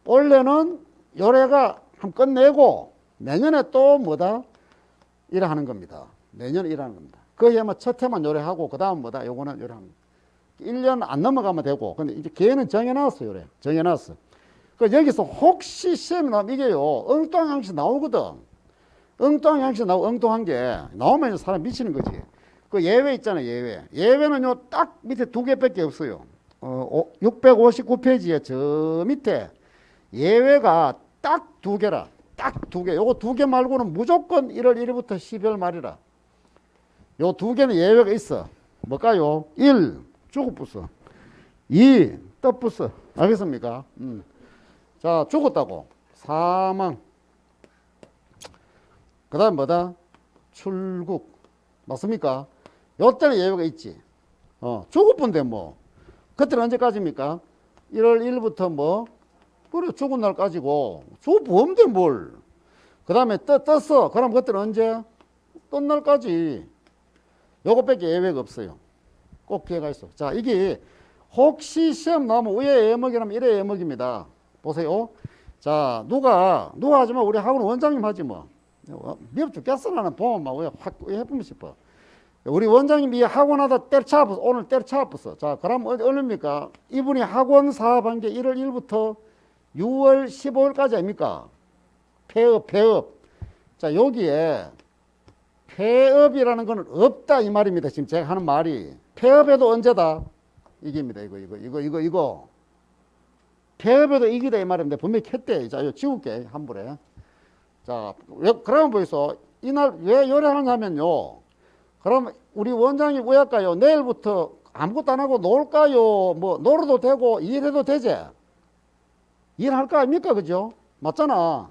원래는 요래가 한 끝내고 내년에 또 뭐다? 이래 하는 겁니다. 내년에 일하는 겁니다. 거기에 뭐 첫 해만 요래하고 그 다음 뭐다? 요거는 요래 합니다. 1년 안 넘어가면 되고. 근데 이제 개인은 정해놨어요. 요래. 정해놨어. 그 여기서 혹시 시험이 나오면 이게요. 엉뚱한 양식 나오거든. 엉뚱한 양식 나오고 엉뚱한 게 나오면 사람 미치는 거지. 그 예외 있잖아요. 예외는요. 딱 밑에 두 개밖에 없어요. 659페이지에 저 밑에 예외가 딱 두 개라. 딱 두 개. 요거 두 개 말고는 무조건 1월 1일부터 12월 말이라. 요 두 개는 예외가 있어. 뭘까요? 1. 죽었부스. 2. 떡부스. 알겠습니까? 자, 죽었다고. 사망. 그 다음 뭐다? 출국. 맞습니까? 요때는 예외가 있지. 죽을뿐데 뭐. 그때는 언제까지입니까? 1월 1일부터 뭐? 그래, 죽은 날까지고. 죽었는데 뭘. 그 다음에 떴어. 그럼 그때는 언제? 뜬 날까지. 요것밖에 예외가 없어요. 꼭 기회가 있어. 자, 이게 혹시 시험 나오면 왜 예목이라면 이래 예목입니다. 보세요. 자, 누가 하지만 우리 학원 원장님 하지 뭐. 미흡 죽겠어. 나는 보면 막 왜 확 해보면 싶어. 우리 원장님이 학원하다 때려차았어. 오늘 때려차았어. 자, 그럼 얼마입니까? 이분이 학원 사업한 게 1월 1일부터 6월 15일까지 아닙니까? 폐업. 자, 여기에 폐업이라는 건 없다 이 말입니다. 지금 제가 하는 말이. 폐업에도 언제다? 이깁니다. 이거. 폐업에도 이기다 이 말입니다. 분명히 켰대. 자, 이거 지울게. 한불에. 자, 그러면 보이소. 이날 왜 요래하느냐면요. 그럼 우리 원장님 왜 할까요? 내일부터 아무것도 안 하고 놀까요? 뭐, 놀아도 되고, 일해도 되지? 일할 거 아닙니까? 그죠? 맞잖아.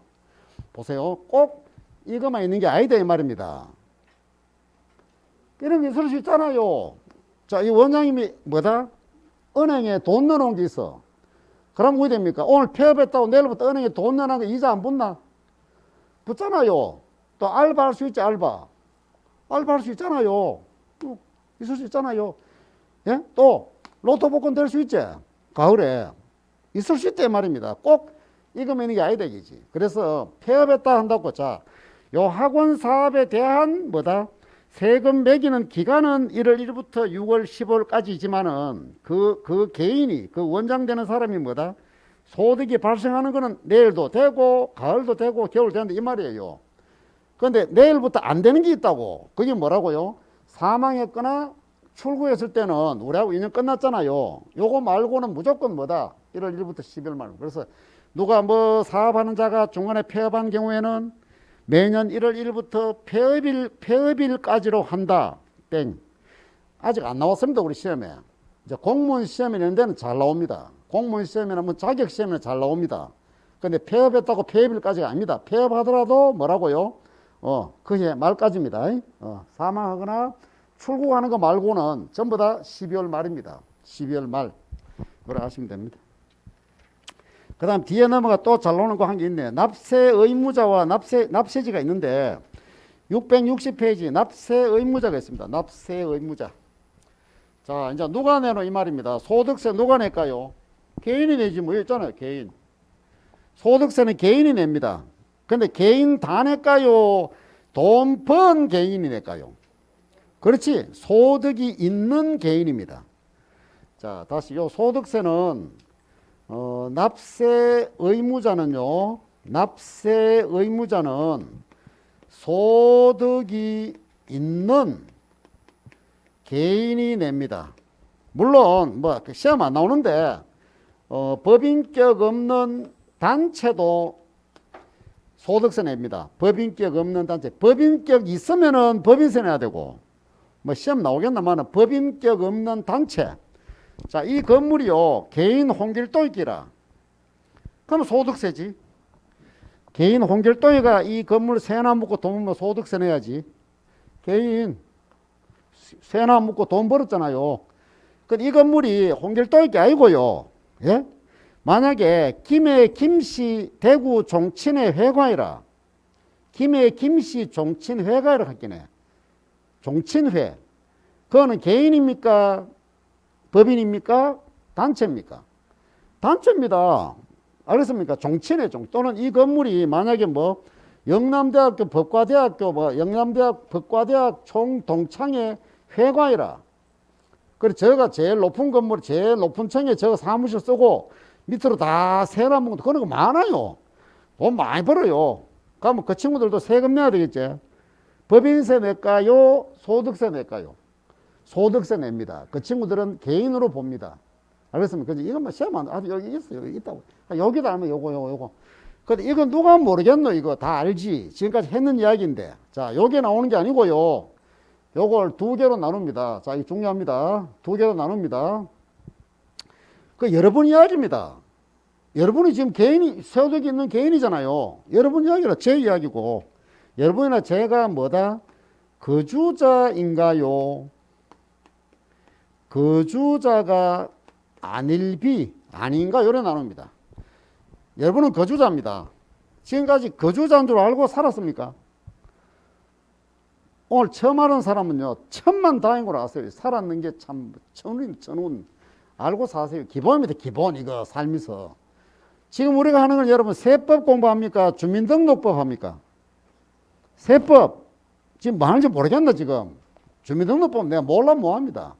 보세요. 꼭 이것만 있는 게 아니다 이 말입니다. 이런 게 있을 수 있잖아요. 자, 이 원장님이 뭐다? 은행에 돈 넣어놓은 게 있어. 그럼 어떻게 됩니까? 오늘 폐업했다고 내일부터 은행에 돈 넣어놓은 게 이자 안 붙나? 붙잖아요. 또 알바할 수 있지, 알바할 수 있잖아요. 있을 수 있잖아요. 예? 또 로또 복권 될 수 있지. 가을에 있을 수 있다 말입니다. 꼭 이거면 이게 아니다 이지. 그래서 폐업했다 한다고. 자, 요 학원 사업에 대한 뭐다? 세금 매기는 기간은 1월 1일부터 6월 15일까지지만은 그 개인이 그 원장 되는 사람이 뭐다? 소득이 발생하는 거는 내일도 되고 가을도 되고 겨울 되는데 이 말이에요. 그런데 내일부터 안 되는 게 있다고. 그게 뭐라고요? 사망했거나 출구했을 때는 우리하고 2년 끝났잖아요. 요거 말고는 무조건 뭐다? 1월 1일부터 12월 말. 그래서 누가 뭐 사업하는 자가 중간에 폐업한 경우에는 매년 1월 1일부터 폐업일까지로 한다. 땡. 아직 안 나왔습니다. 우리 시험에. 이제 공무원 시험이 있는 데는 잘 나옵니다. 공무원 시험이나 뭐 자격 시험에는 잘 나옵니다. 근데 폐업했다고 폐업일까지가 아닙니다. 폐업하더라도 뭐라고요? 그해 말까지입니다. 사망하거나 출국하는 거 말고는 전부 다 12월 말입니다. 12월 말. 뭐라 하시면 됩니다. 그 다음 뒤에 넘어가 또 잘 나오는 거 한 게 있네. 납세 의무자와 납세지가 있는데 660페이지 납세 의무자가 있습니다. 납세 의무자. 자, 이제 누가 내노 이 말입니다. 소득세 누가 낼까요? 개인이 내지 뭐 있잖아요. 개인. 소득세는 개인이 냅니다. 근데 개인 다 낼까요? 돈 번 개인이 낼까요? 그렇지. 소득이 있는 개인입니다. 자, 다시 요 소득세는 납세 의무자는요. 납세 의무자는 소득이 있는 개인이 냅니다. 물론 뭐 시험 안 나오는데 법인격 없는 단체도 소득세 냅니다. 법인격 없는 단체. 법인격 있으면은 법인세 내야 되고, 뭐 시험 나오겠나마는 법인격 없는 단체. 자, 이 건물이요, 개인 홍길동이라. 그럼 소득세지. 개인 홍길동이가 이 건물 세나 묻고 돈 벌면 소득세 내야지. 개인 세나 묻고 돈 벌었잖아요. 이 건물이 홍길동이 게 아니고요. 예? 만약에 김해 김씨 대구 종친회 회관이라. 김해 김씨 종친 회관이라 할게네. 종친회. 그거는 개인입니까? 법인입니까? 단체입니까? 단체입니다. 알겠습니까? 종친회 또는 이 건물이 만약에 뭐 영남대학교 법과대학교 영남대학 법과대학 총동창회 회관이라. 그래 저가 제일 높은 건물 제일 높은 층에 저 사무실 쓰고 밑으로 다 세나 먹는 그런 거 많아요. 돈 많이 벌어요. 그러면 그 친구들도 세금 내야 되겠지. 법인세 낼까요? 소득세 낼까요? 소득세 냅니다. 그 친구들은 개인으로 봅니다. 알겠습니까? 이것만 시험 안, 여기 있어요. 여기 있다고. 여기다 하면 요거. 근데 이건 누가 모르겠노? 이거 다 알지. 지금까지 했는 이야기인데. 자, 요게 나오는 게 아니고요. 요걸 두 개로 나눕니다. 자, 이게 중요합니다. 두 개로 나눕니다. 그 여러분 이야기입니다. 여러분이 지금 개인이, 소득이 있는 개인이잖아요. 여러분 이야기라 제 이야기고. 여러분이나 제가 뭐다? 거주자인가요? 거주자가 아닐비, 아닌가? 요래 나눕니다. 여러분은 거주자입니다. 지금까지 거주자인 줄 알고 살았습니까? 오늘 처음 하는 사람은요, 천만다행으로 아세요. 살았는 게 참 천운 알고 사세요. 기본입니다. 기본 이거 살면서. 지금 우리가 하는 건 여러분 세법 공부합니까? 주민등록법 합니까? 세법. 지금 뭐 하는지 모르겠나 지금. 주민등록법 내가 몰라 뭐합니다.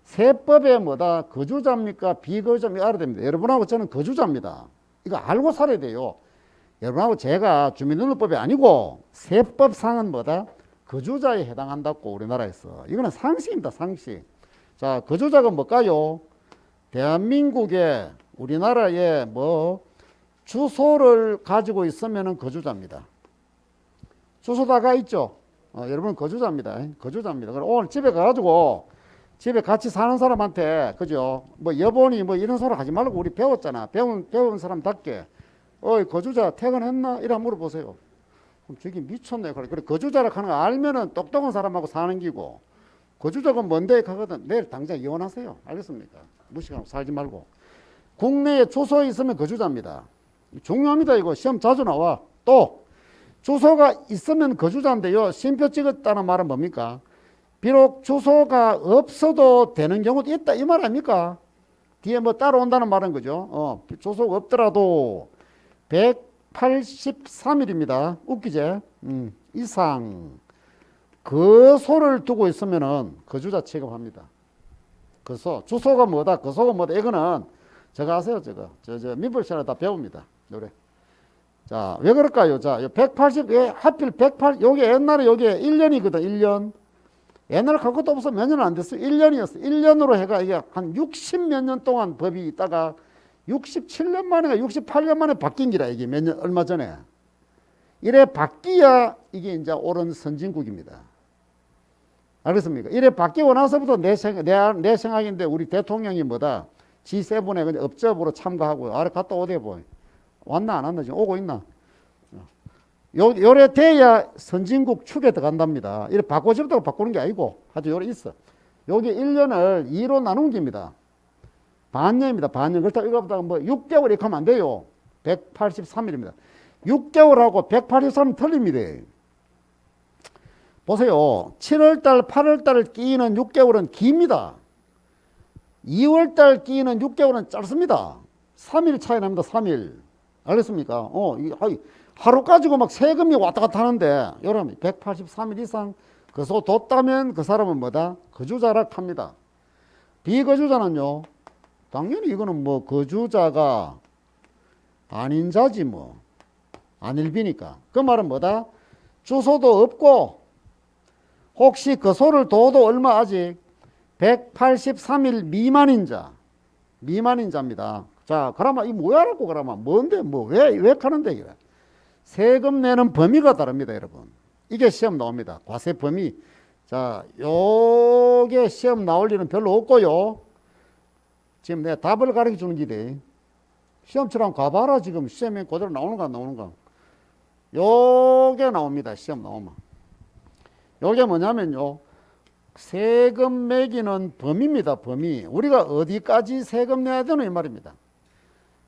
세법에 뭐다? 거주자입니까? 비거주자입니까? 알아야 됩니다. 여러분하고 저는 거주자입니다. 이거 알고 살아야 돼요. 여러분하고 제가 주민등록법이 아니고 세법상은 뭐다? 거주자에 해당한다고 우리나라에서. 이거는 상식입니다. 상식. 자, 거주자가 뭘까요? 대한민국에 우리나라에 뭐 주소를 가지고 있으면 거주자입니다. 주소 다 가 있죠. 여러분 거주자입니다. 거주자입니다. 그럼 오늘 집에 가가지고 집에 같이 사는 사람한테 그죠? 뭐 여보니 뭐 이런 소리 하지 말고 우리 배웠잖아. 배운 사람답게 어이 거주자 퇴근했나? 이래 물어보세요. 그럼 저기 미쳤네. 그래 거주자라 하는 거 알면은 똑똑한 사람하고 사는 기고 거주자가 뭔데 가거든. 내일 당장 이혼하세요. 알겠습니까? 무식하고 살지 말고. 국내에 주소에 있으면 거주자입니다. 중요합니다. 이거 시험 자주 나와. 또 주소가 있으면 거주자인데요. 심표 찍었다는 말은 뭡니까? 비록 주소가 없어도 되는 경우도 있다 이 말 아닙니까? 뒤에 뭐 따라온다는 말은 거죠. 주소가 없더라도 183일입니다. 웃기지? 이상 거소를 두고 있으면은 거주자 취급합니다. 거소. 주소가 뭐다? 거소가 뭐다? 이거는 저거 아세요? 저거. 저 민법 시간에 다 배웁니다. 노래. 자, 왜 그럴까요? 자, 180, 왜 하필 180, 요게 옛날에 요게 1년이거든, 1년. 옛날에 갈 것도 없어. 몇 년 안 됐어. 1년이었어. 1년으로 해가 이게 한 60 몇 년 동안 법이 있다가 67년 만에, 68년 만에 바뀐 기라, 이게 몇 년, 얼마 전에. 이래 바뀌야 이게 이제 옳은 선진국입니다. 알겠습니까? 이래 바뀌고 나서부터 내 생각인데 우리 대통령이 뭐다? G7에 그냥 업적으로 참가하고 아래 갔다 오대 보여. 왔나 안 왔나 지금 오고 있나? 요래 돼야 선진국 축에 들어간답니다. 이래 바꿔주려고 바꾸는 게 아니고 아주 요래 있어. 여기 1년을 2로 나눈 겁니다. 반년입니다. 반년. 그렇다고 이거보다 뭐 6개월 이렇게 하면 안 돼요. 183일입니다. 6개월하고 183일 틀립니다. 보세요. 7월달, 8월달 끼는 6개월은 깁니다. 2월달 끼는 6개월은 짧습니다. 3일 차이 납니다. 3일. 알겠습니까? 하루 가지고 막 세금이 왔다 갔다 하는데 여러분 183일 이상 거소 뒀다면 그 사람은 뭐다? 거주자라 합니다. 비거주자는요, 당연히 이거는 뭐 거주자가 아닌 자지 뭐. 안일비니까. 그 말은 뭐다? 주소도 없고 혹시 거소를 둬도 얼마 아직 183일 미만인 자입니다. 자, 그러면 이 뭐야라고 그러면 뭔데 뭐 왜 하는데 이래? 세금 내는 범위가 다릅니다, 여러분. 이게 시험 나옵니다. 과세 범위. 자, 요게 시험 나올 일은 별로 없고요. 지금 내가 답을 가르쳐 주는 길에 시험처럼 가봐라. 지금 시험에 그대로 나오는가 안 나오는가. 요게 나옵니다. 시험 나오면. 요게 뭐냐면요, 세금 매기는 범위입니다. 범위. 우리가 어디까지 세금 내야 되는 이 말입니다.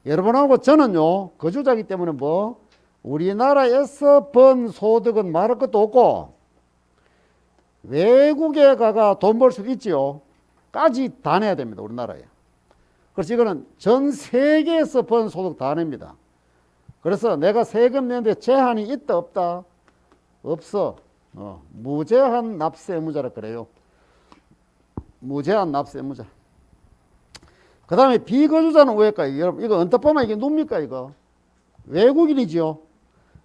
여러분하고 저는요, 거주자이기 때문에 뭐 우리나라에서 번 소득은 말할 것도 없고 외국에 가가 돈 벌 수도 있지요. 까지 다 내야 됩니다. 우리나라에. 그래서 이거는 전 세계에서 번 소득 다 냅니다. 그래서 내가 세금 내는데 제한이 있다 없다? 없어. 무제한 납세 의무자라 그래요. 무제한 납세 의무자. 그 다음에 비거주자는 왜일까요? 여러분, 이거 언뜻 보면 이게 뭡니까, 이거? 외국인이지요.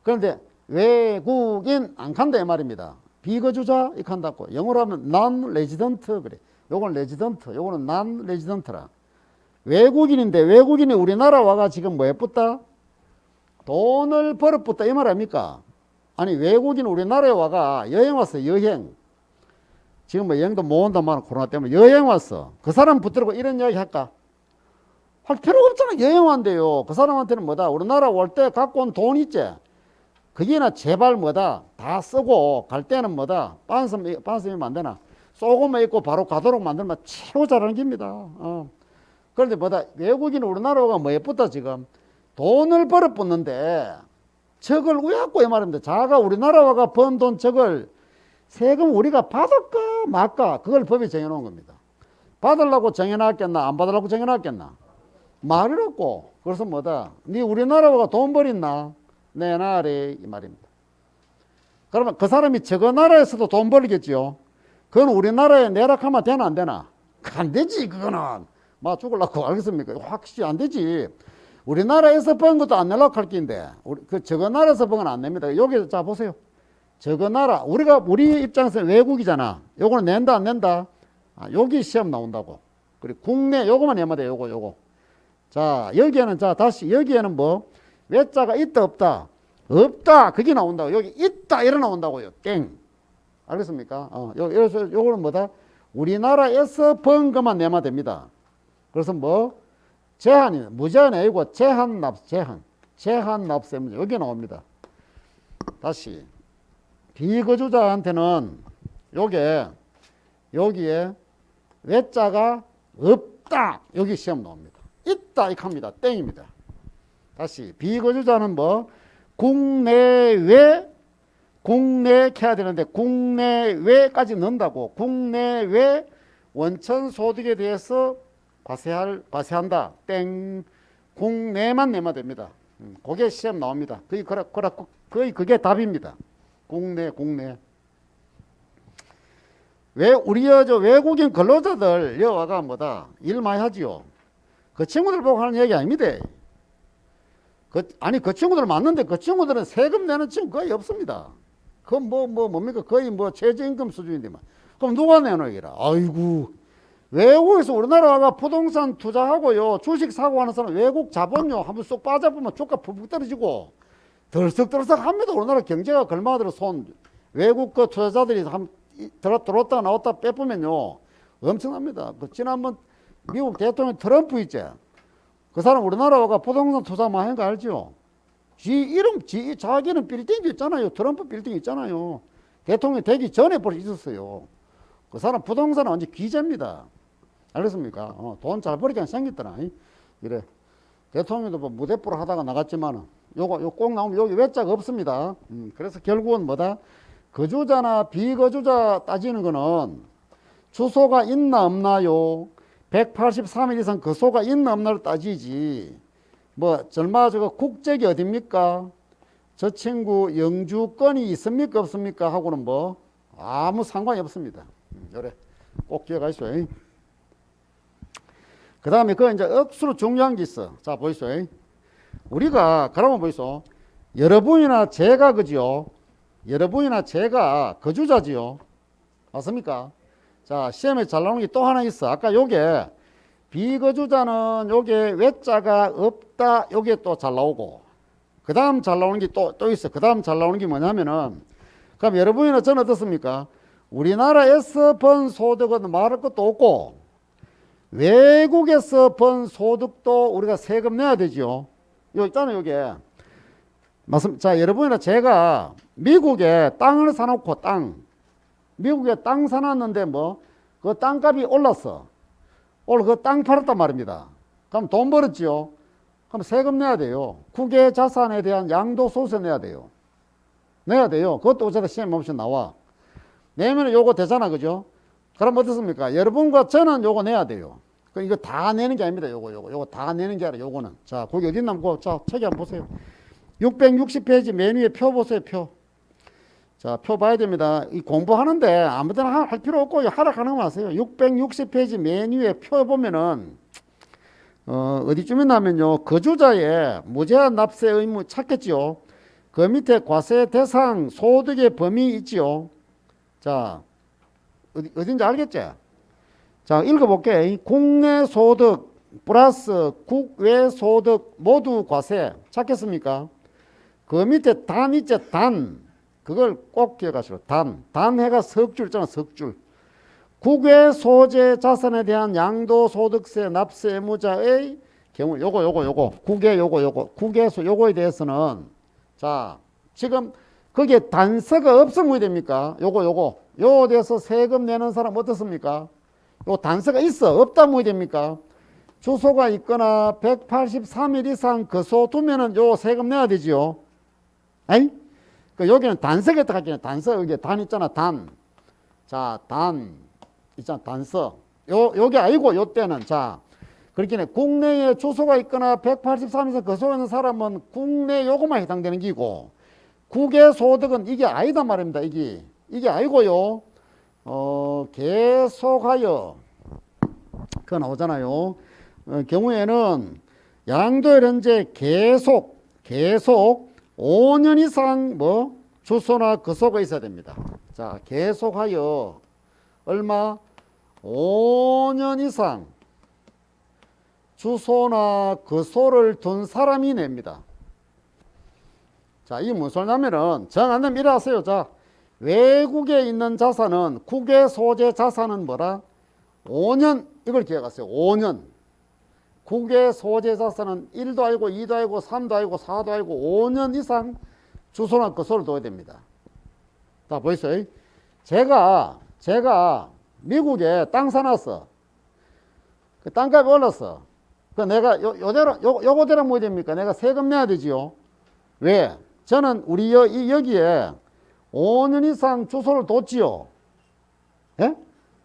그런데 외국인 안 간다 이 말입니다. 비거주자 이렇게 한다고. 영어로 하면 non-resident 그래. 요건 resident, 요거는 non-resident라. 외국인인데 외국인이 우리나라 와가 지금 뭐 해붙다? 돈을 벌어붙다 이 말 아닙니까? 아니 외국인 우리나라에 와가 여행 왔어. 여행. 지금 뭐 여행도 못 온단 말은 코로나 때문에 여행 왔어. 그 사람 붙들고 이런 이야기 할까? 할 필요가 없잖아. 여행 왔대요. 그 사람한테는 뭐다? 우리나라 올 때 갖고 온 돈 있지? 그게나 제발 뭐다? 다 쓰고 갈 때는 뭐다? 빤스면 안 되나? 쏘고만 있고 바로 가도록 만들면 최고 잘하는 겁니다. 그런데 뭐다? 외국인 우리나라가 뭐 예쁘다 지금? 돈을 벌어붙는데 저걸 왜 갖고 이 말입니다. 자가 우리나라가 번 돈 저걸 세금 우리가 받을까 말까? 그걸 법이 정해놓은 겁니다. 받으려고 정해놨겠나? 안 받으려고 정해놨겠나? 말이라고. 그래서 뭐다? 네 우리나라가 돈 벌있나? 내놔래 이 말입니다. 그러면 그 사람이 저거 나라에서도 돈 벌겠지요. 그건 우리나라에 내락하면 되나 안 되나? 안 되지 그거는. 막 죽으려고 알겠습니까? 확실히 안 되지. 우리나라에서 번 것도 안 내려고 할 긴데 그 저거 나라에서 번 건 안 냅니다. 여기 자 보세요. 저거 나라 우리 입장에서 외국이잖아. 요거는 낸다 안 낸다? 여기 시험 나온다고. 그리고 국내 요거만 내면 돼. 요거. 자 여기에는 자 다시 여기에는 뭐 외자가 있다 없다? 없다. 그게 나온다고. 여기 있다 이래 나온다고요. 땡. 알겠습니까? 그래서 요거는 뭐다? 우리나라에서 번 것만 내면 됩니다. 그래서 뭐 제한이 무제한이 아니고 제한 납세 문제 여기 나옵니다. 다시 비거주자한테는 여기에 외자가 없다 여기 시험 나옵니다. 있다 이렇게 합니다. 땡입니다. 다시 비거주자는 뭐 국내외 해야 되는데 국내외까지 넣는다고. 국내외 원천 소득에 대해서 과세한다. 땡. 국내만 내면 됩니다. 그게 시험 나옵니다. 거의 그게 답입니다. 국내. 왜 우리 외국인 근로자들 여와가 뭐다? 일 많이 하지요. 그 친구들 보고 하는 얘기 아닙니다. 그 친구들 맞는데 그 친구들은 세금 내는 친구 거의 없습니다. 그건 뭡니까? 거의 뭐 최저임금 수준인데만. 그럼 누가 내놓으기라? 아이고. 외국에서 우리나라 와가 부동산 투자하고요. 주식 사고 하는 사람 외국 자본요. 한번 쏙 빠져보면 주가 푹푹 떨어지고 덜썩덜썩 합니다. 우리나라 경제가 걸맞으러 외국 그 투자자들이 들어왔다 나왔다 빼보면요. 엄청납니다. 그 지난번 미국 대통령 트럼프 있지? 그 사람 우리나라 와가 부동산 투자 많이 한 거 알죠? 자기는 빌딩이 있잖아요. 트럼프 빌딩 있잖아요. 대통령이 되기 전에 벌써 있었어요. 그 사람 부동산은 완전 기재입니다. 알겠습니까? 돈 잘 벌게 생겼더라. 이래. 대통령도 뭐 무대뽀로 하다가 나갔지만은, 요거 꼭 나오면 여기 외자가 없습니다. 그래서 결국은 뭐다? 거주자나 비거주자 따지는 거는 주소가 있나 없나요? 183일 이상 거소가 있나 없나를 따지지. 뭐, 국적이 어딥니까? 저 친구 영주권이 있습니까 없습니까 하고는 뭐 아무 상관이 없습니다. 그래 꼭 기억하시오. 그 다음에 그 이제 억수로 중요한 게 있어. 자 보이소. 우리가 그러면 보이소. 여러분이나 제가 그지요. 여러분이나 제가 거주자지요. 맞습니까? 자 시험에 잘 나오는 게 또 하나 있어. 아까 요게 비거주자는 요게 외자가 없다. 요게 또 잘 나오고. 그 다음 잘 나오는 게 또 있어. 그 다음 잘 나오는 게 뭐냐면은 그럼 여러분이나 저는 어떻습니까? 우리나라에서 번 소득은 말할 것도 없고 외국에서 번 소득도 우리가 세금 내야 되죠. 요 있잖아요, 요게. 맞습니다. 자, 여러분이나 제가 미국에 땅을 사놓고 미국에 땅 사놨는데 뭐, 그 땅값이 올랐어. 오늘 그 땅 팔았단 말입니다. 그럼 돈 벌었지요. 그럼 세금 내야 돼요. 국외 자산에 대한 양도소득세 내야 돼요. 내야 돼요. 그것도 어쩌다 시험 없이 나와. 내면은 요거 되잖아, 그죠? 그럼 어떻습니까? 여러분과 저는 요거 내야 돼요. 이거 다 내는 게 아닙니다. 요거 다 내는 게 아니라 요거는. 자, 거기 어디 있나? 자, 책에 한번 보세요. 660페이지 맨 위에 표 보세요, 표. 자, 표 봐야 됩니다. 이 공부하는데 아무 데나 할 필요 없고 하락하는 거 마세요. 660페이지 맨 위에 표 보면은, 어디쯤 있냐면요. 거주자의 무제한 납세 의무 찾겠지요. 그 밑에 과세 대상 소득의 범위 있지요. 자, 어딘지 알겠지? 자, 읽어볼게. 국내 소득 플러스 국외 소득 모두 과세 찾겠습니까? 그 밑에 단 있지, 단. 그걸 꼭 기억하시고. 단 해가 석줄 있잖아, 석줄. 국외 소재 자산에 대한 양도소득세 납세 의무자의 경우, 요거. 국외 요거에 대해서는, 자, 지금 거기에 단서가 없으면 뭐 됩니까? 요거에 대해서 세금 내는 사람 어떻습니까? 요 단서가 있어. 없다면 뭐 됩니까? 주소가 있거나 183일 이상 거소 두면은 요 세금 내야 되지요. 에이? 그 여기는 단서가 들어갔잖아요. 단서. 여기 단 있잖아, 단. 자, 단. 있잖아, 단서. 요게 아니고, 요 때는. 자, 그렇게 국내에 주소가 있거나 183일 이상 거소가 있는 사람은 국내 요거만 해당되는 기고, 국외 소득은 이게 아니다 말입니다. 이게 아니고요. 계속하여. 그거 나오잖아요. 경우에는 양도일 현재 계속 5년 이상 뭐 주소나 거소가 있어야 됩니다. 자, 계속하여 얼마? 5년 이상 주소나 거소를 둔 사람이 냅니다. 자, 이게 무슨 소리냐면은 정 안 되면 이래 하세요. 자, 외국에 있는 자산은 국외 소재 자산은 뭐라? 5년. 이걸 기억하세요. 5년. 국외 소재 자산은 1도 아니고 2도 아니고 3도 아니고 4도 아니고 5년 이상 주소나 거소를 둬야 됩니다. 자, 보이세요? 제가 미국에 땅 사놨어. 그 땅값이 올랐어. 그 내가 요거대로 뭐 됩니까? 내가 세금 내야 되지요. 왜? 저는 우리 여기에 5년 이상 주소를 뒀지요. 예?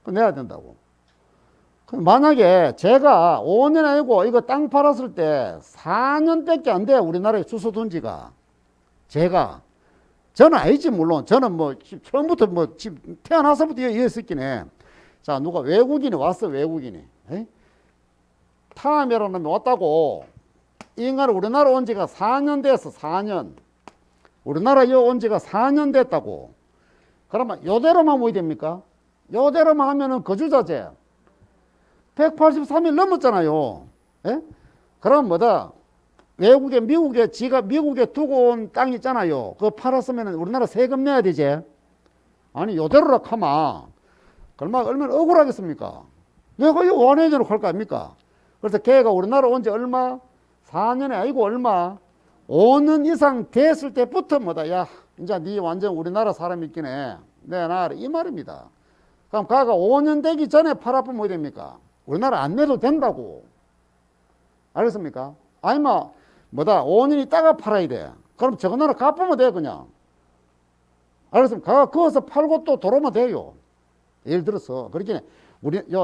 그 내야 된다고. 만약에 제가 5년 아니고 이거 땅 팔았을 때 4년밖에 안 돼. 우리나라에 주소 둔 지가. 저는 아니지, 물론. 저는 뭐, 처음부터 뭐, 태어나서부터 이랬었긴 해. 자, 누가 외국인이 왔어, 외국인이. 탐이라는 놈이 왔다고. 이 인간은 우리나라 온 지가 4년 됐어, 4년. 우리나라에 온 지가 4년 됐다고. 그러면 요대로만 뭐 됩니까? 요대로만 하면은 거주자재. 183일 넘었잖아요. 예? 그럼 뭐다? 미국에 지가 미국에 두고 온 땅 있잖아요. 그거 팔았으면 우리나라 세금 내야 되지. 아니, 요대로라 하마. 얼마나 억울하겠습니까? 내가 이거 원해대로 할 거 아닙니까? 그래서 걔가 우리나라 온 지 얼마? 4년이 아니고 얼마? 5년 이상 됐을 때부터 뭐다? 야, 이제 니 완전 우리나라 사람이 있긴 해. 내 나라. 이 말입니다. 그럼 가가 5년 되기 전에 팔아보면 뭐 됩니까? 우리나라 안 내도 된다고. 알겠습니까? 아니면 뭐다? 5년 있다가 팔아야 돼. 그럼 저거 나라 갚으면 돼, 그냥. 알겠습니까? 가가 거기서 팔고 또 돌아오면 돼요. 예를 들어서. 그렇게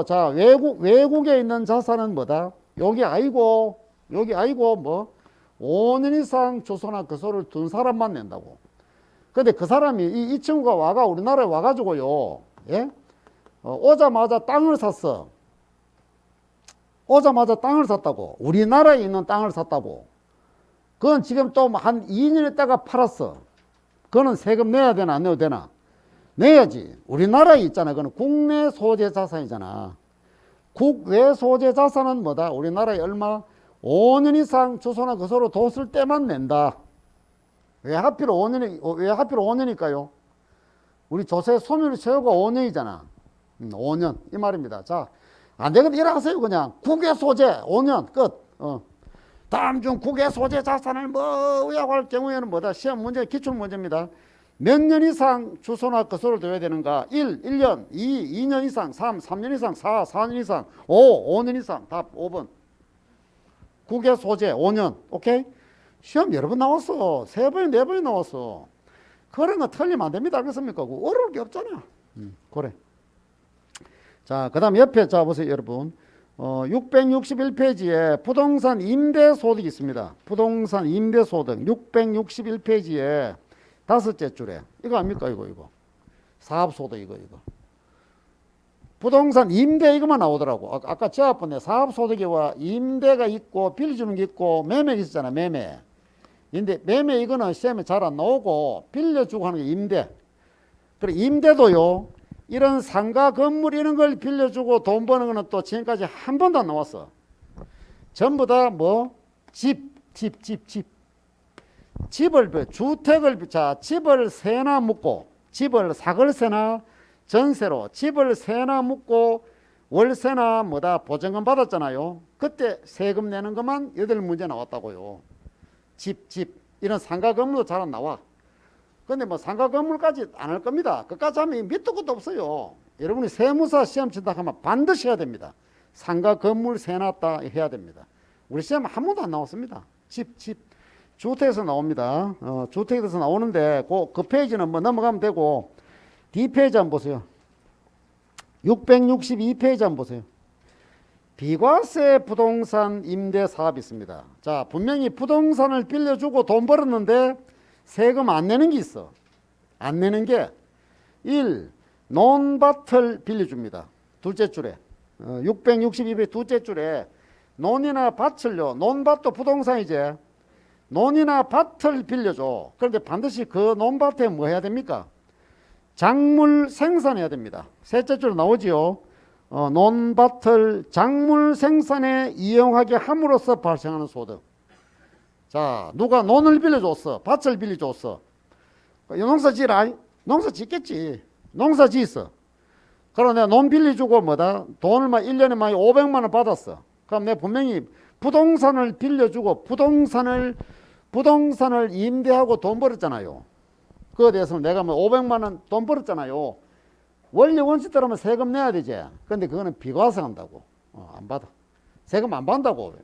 자, 외국에 있는 자산은 뭐다? 여기 아니고 뭐 5년 이상 주소나 거소를 둔 사람만 낸다고. 근데 그 사람이 이 친구가 와가 우리나라에 와가지고요, 예? 오자마자 땅을 샀어. 오자마자 땅을 샀다고. 우리나라에 있는 땅을 샀다고. 그건 지금 또 한 2년 있다가 팔았어. 그거는 세금 내야 되나 안 내야 되나? 내야지. 우리나라에 있잖아. 그건 국내 소재 자산이잖아. 국외 소재 자산은 뭐다? 우리나라에 얼마? 5년 이상 주소나 거소로 뒀을 때만 낸다. 왜 하필 5년일까요? 우리 조세 소멸 최고가 5년이잖아. 5년. 이 말입니다. 자, 안 되거든. 일하세요. 그냥. 국외 소재 5년. 끝. 다음 중 국외 소재 자산을 의약할 경우에는 뭐다? 시험 문제, 기출 문제입니다. 몇 년 이상 주소나 거소를 둬야 되는가? 1, 1년, 2, 2년 이상, 3, 3년 이상, 4, 4년 이상, 5, 5년 이상. 답 5번. 국외 소재 5년. 오케이? 시험 여러 번 나왔어. 3번, 4번이 나왔어. 그런 거 틀리면 안 됩니다. 알겠습니까? 어려울 게 없잖아. 그래. 자, 그 다음 옆에 자 보세요, 여러분. 661페이지에 부동산 임대소득이 있습니다. 부동산 임대소득 661페이지에 다섯째 줄에 이거 아닙니까? 이거 사업소득 이거 부동산 임대 이거만 나오더라고. 아까 제압번에 사업소득이와 임대가 있고 빌려주는 게 있고 매매가 있었잖아. 매매. 근데 매매 이거는 시험에 잘 안 나오고 빌려주고 하는 게 임대. 그리고 임대도요, 이런 상가 건물 이런 걸 빌려주고 돈 버는 거는 또 지금까지 한 번도 안 나왔어. 전부 다 뭐 집을 주택을 자 집을 세나 묻고 집을 사글세나 전세로 집을 세나 묻고 월세나 뭐다 보증금 받았잖아요. 그때 세금 내는 것만 8문제 나왔다고요. 집 이런 상가 건물도 잘 안 나와. 근데 뭐 상가 건물까지 안 할 겁니다. 그까지 하면 밑도 끝도 없어요. 여러분이 세무사 시험 친다 하면 반드시 해야 됩니다. 상가 건물 세놨다 해야 됩니다. 우리 시험 한 번도 안 나왔습니다. 집 주택에서 나옵니다. 주택에서 나오는데 그 페이지는 뭐 넘어가면 되고 D페이지 한번 보세요. 662페이지 한번 보세요. 비과세 부동산 임대 사업이 있습니다. 자, 분명히 부동산을 빌려주고 돈 벌었는데 세금 안 내는 게 있어. 안 내는 게 1. 논밭을 빌려줍니다. 둘째 줄에 662페이지 둘째 줄에 논이나 밭을요. 논밭도 부동산이지. 논이나 밭을 빌려줘. 그런데 반드시 그 논밭에 뭐 해야 됩니까? 작물 생산해야 됩니다. 셋째 줄에 나오지요. 논밭을 작물 생산에 이용하게 함으로써 발생하는 소득. 자, 누가 논을 빌려줬어. 밭을 빌려줬어. 농사 지라. 농사 짓겠지. 농사 지었어. 그럼 내가 논 빌려주고 뭐다? 돈을 막 1년에 막 500만 원 받았어. 그럼 내가 분명히 부동산을 빌려주고 부동산을 임대하고 돈 벌었잖아요. 그거에 대해서는 내가 뭐 500만 원 돈 벌었잖아요. 원리 원칙 따르면 세금 내야 되지. 근데 그거는 비과세 한다고. 안 받아. 세금 안 받는다고.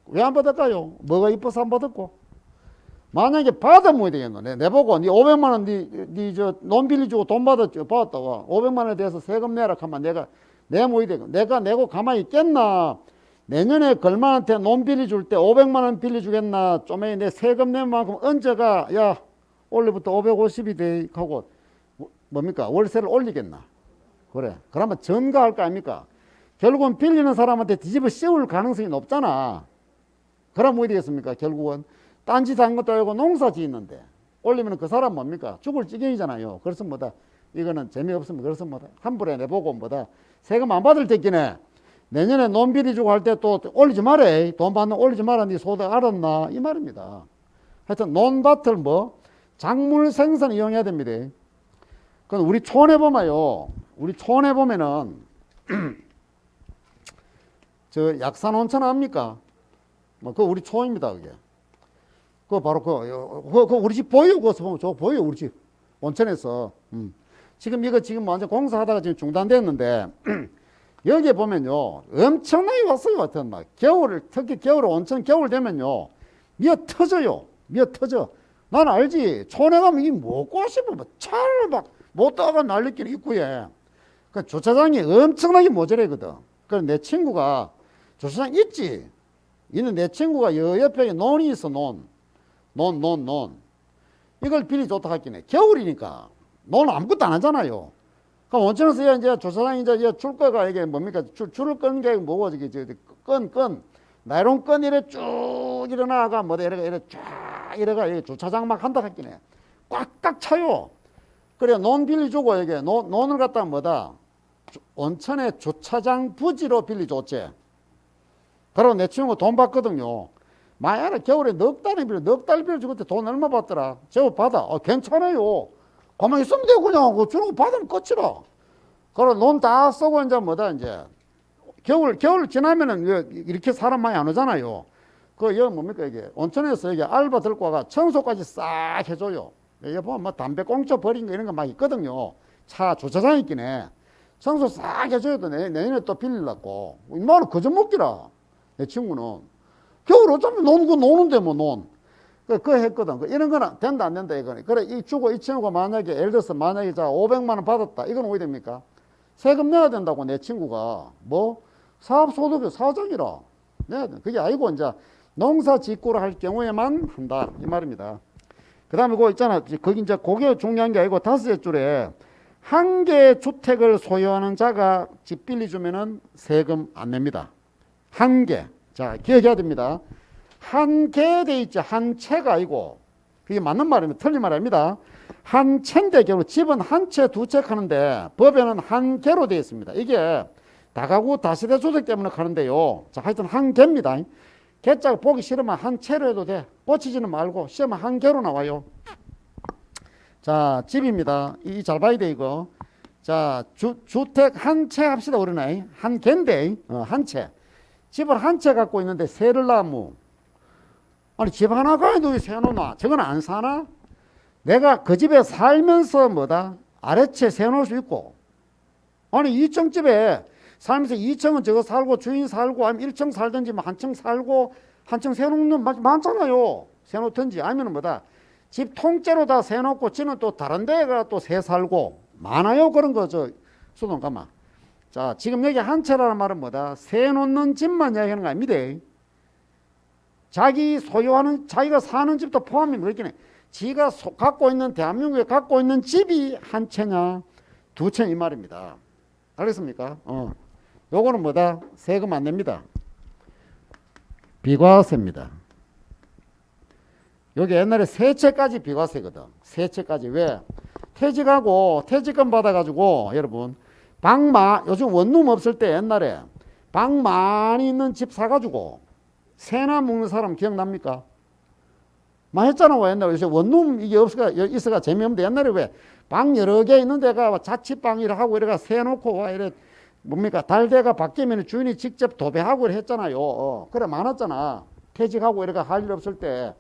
왜 안 받을까요? 뭐가 이뻐서 안 받았고. 만약에 받으면 되겠노. 내보고 네 500만 원 네 논 빌려주고 돈 받았다고 500만 원에 대해서 세금 내라 하면 내가 내모이 되고 내가 내고 가만히 있겠나. 내년에 걸만한테 논 빌려줄 때 500만 원 빌려주겠나. 좀에 내 세금 낸 만큼 언제가 야 올해부터 550이 돼 하고 뭡니까? 월세를 올리겠나. 그래. 그러면 전가할 거 아닙니까? 결국은 빌리는 사람한테 뒤집어 씌울 가능성이 높잖아. 그럼 뭐 되겠습니까? 결국은 딴짓 한 것도 아니고 농사 짓는데 올리면 그 사람 뭡니까? 죽을 지경이잖아요. 그래서 뭐다? 이거는 재미없으면 그래서 뭐다? 환불해 내보고 뭐다? 세금 안 받을 때끼네. 내년에 논 빌려주고 할 때 또 올리지 마래. 돈 받는 올리지 마라. 네 소득 알았나? 이 말입니다. 하여튼 논밭을 뭐 작물 생산 이용해야 됩니다. 그럼 우리 촌에 보면요. 우리 촌에 보면은 저 약산 온천 압니까? 뭐 그거 우리 촌입니다. 그게. 그거 바로 그거 우리 집 보여. 그거 보면 저거 보여. 우리 집 온천에서. 지금 이거 지금 완전 공사하다가 지금 중단됐는데 여기에 보면요. 엄청나게 왔어요. 하여튼 막 특히 겨울 온천 겨울 되면요. 미어 터져요. 미어 터져. 나는 알지. 촌에 가면 이게 뭐고 싶어. 차를 막 못 따가 날리기는 입구에. 그 주차장이 엄청나게 모자라거든. 그래서 내 친구가 주차장 있지. 이는 내 친구가 여 옆에 논이 있어, 논. 이걸 빌려줬다 할게네. 겨울이니까. 논 아무것도 안 하잖아요. 그럼 원천에서 이제 조사장이 이제 줄 거가 이게 뭡니까? 줄을 끄는 게 뭐고, 끈. 나이론 끈 이래 쭉 일어나가, 뭐다, 이래 쫙 이래가, 주차장 막 한다 할게네. 꽉꽉 차요. 그래, 논 빌려주고, 이게, 논을 갖다 뭐다? 온천에 주차장 부지로 빌려줬지. 그러고 내 친구 돈 받거든요. 마야는 겨울에 넉 달 빌려주 그때 돈 얼마 받더라? 제법 받아. 괜찮아요. 가만히 있으면 되고 그냥 주는 거 받으면 끝이라. 그럼 논 다 쓰고 이제 뭐다 이제 겨울 지나면은 이렇게 사람 많이 안 오잖아요. 여기 뭡니까 이게 온천에서 여기 알바 들고 와가 청소까지 싹 해줘요. 여기 보면 뭐 담배 꽁초 버린 거 이런 거 막 있거든요. 차 주차장 있긴 해. 청소 싹 해줘야 돼. 내년에 또 빌리려고. 이마는 거저 먹기라. 내 친구는. 겨울 어차피 노는데 뭐 논. 그거 했거든. 이런 거는 된다 안 된다 이거는. 그래 이 친구가 만약에 예를 들어서 만약에 자 500만 원 받았다. 이건 어떻게 됩니까? 세금 내야 된다고 내 친구가. 뭐 사업소득의 사정이라 내야 돼. 그게 아니고 이제 농사 짓고를 할 경우에만 한다 이 말입니다. 그 다음에 그거 있잖아. 거기 이제 그게 중요한 게 아니고 다섯째 줄에 한 개의 주택을 소유하는 자가 집 빌려주면은 세금 안 냅니다. 한 개. 자, 기억해야 됩니다. 한 개 돼 있죠. 한 채가 아니고. 그게 맞는 말입니다. 틀린 말 아닙니다. 한 채인데 결국 집은 한 채, 두 채 하는데 법에는 한 개로 되어 있습니다. 이게 다가구 다세대 주택 때문에 하는데요. 자, 하여튼 한 개입니다. 개자가 보기 싫으면 한 채로 해도 돼. 꽂히지는 말고 시험은 한 개로 나와요. 자, 집입니다. 이 잘 봐야 돼 이거. 자, 주택 한 채 합시다 우리는. 한 개인데 한 채. 집을 한 채 갖고 있는데 새를 나무. 아니 집 하나가 너 새 놓나? 저건 안 사나? 내가 그 집에 살면서 뭐다? 아래채 새 놓을 수 있고. 아니 2층 집에 살면서 2층은 저거 살고 주인 살고 아니면 1층 살든지 뭐 한 층 살고 한 층 새 놓는 많잖아요. 새 놓든지 아니면 뭐다? 집 통째로 다 새 놓고 지는 또 다른 데가 또 새 살고 많아요. 그런 거 수동 가만. 자, 지금 여기 한 채라는 말은 뭐다? 새 놓는 집만 이야기하는 거 아닙니다. 자기 소유하는, 자기가 사는 집도 포함이 그렇긴 해. 지가 갖고 있는, 대한민국에 갖고 있는 집이 한 채냐, 두 채 이 말입니다. 알겠습니까? 요거는 뭐다? 세금 안 냅니다. 비과세입니다. 여기 옛날에 세 채까지 비과세거든. 세 채까지. 왜? 퇴직하고, 퇴직금 받아가지고, 여러분, 요즘 원룸 없을 때 옛날에 방 많이 있는 집 사가지고 새나 먹는 사람 기억납니까? 많이 했잖아. 옛날에 요새 원룸 이게 있어가 재미없는데 옛날에 왜 방 여러 개 있는 데가 자취방이라 하고 이래가 새 놓고 와 이래 뭡니까? 달대가 바뀌면 주인이 직접 도배하고 했잖아요. 그래 많았잖아. 퇴직하고 이래가 할 일 없을 때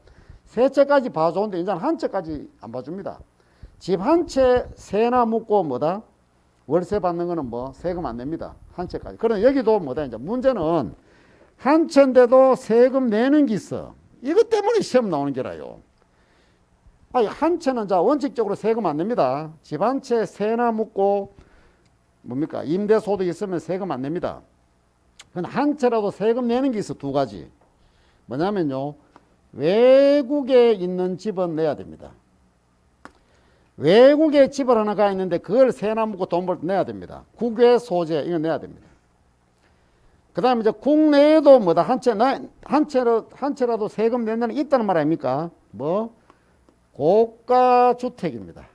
세 채까지 봐주는데 이제 한 채까지 안 봐줍니다. 집 한 채 새나 묻고 뭐다? 월세 받는 거는 뭐 세금 안 냅니다. 한 채까지. 그러나 여기도 뭐다 이제 문제는 한 채인데도 세금 내는 게 있어. 이것 때문에 시험 나오는 게라요. 아니 한 채는 자 원칙적으로 세금 안 냅니다. 집 한 채 새나 묻고 뭡니까? 임대소득 있으면 세금 안 냅니다. 근데 한 채라도 세금 내는 게 있어. 두 가지. 뭐냐면요. 외국에 있는 집은 내야 됩니다. 외국에 집을 하나가 있는데 그걸 세나 묻고 돈 벌 때 내야 됩니다. 국외 소재 이거 내야 됩니다. 그 다음에 이제 국내에도 뭐다 한 채라도 세금 낸다는 게 있다는 말 아닙니까? 뭐 고가 주택입니다.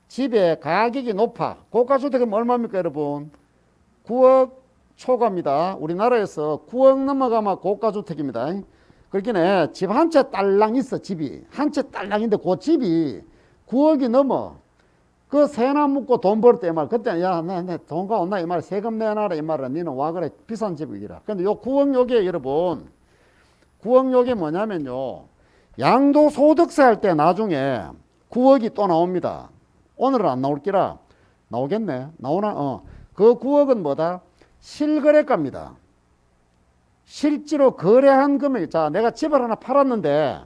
집의 가격이 높아. 고가 주택은 얼마입니까, 여러분? 9억 초과입니다. 우리나라에서 9억 넘어가면 고가 주택입니다. 그렇긴 집 한 채 딸랑 있어. 집이 한 채 딸랑인데 그 집이 9억이 넘어. 그 세나 묻고 돈 벌 때 이 말. 그때 야, 내 돈가 온나 이 말. 세금 내놔라 이 말은. 니는 와 그래. 비싼 집이기라. 근데 요 9억 요게 여러분. 9억 요게 뭐냐면요. 양도소득세 할 때 나중에 9억이 또 나옵니다. 오늘은 안 나올 기라. 나오겠네. 나오나? 그 9억은 뭐다? 실거래가입니다. 실제로 거래한 금액. 자, 내가 집을 하나 팔았는데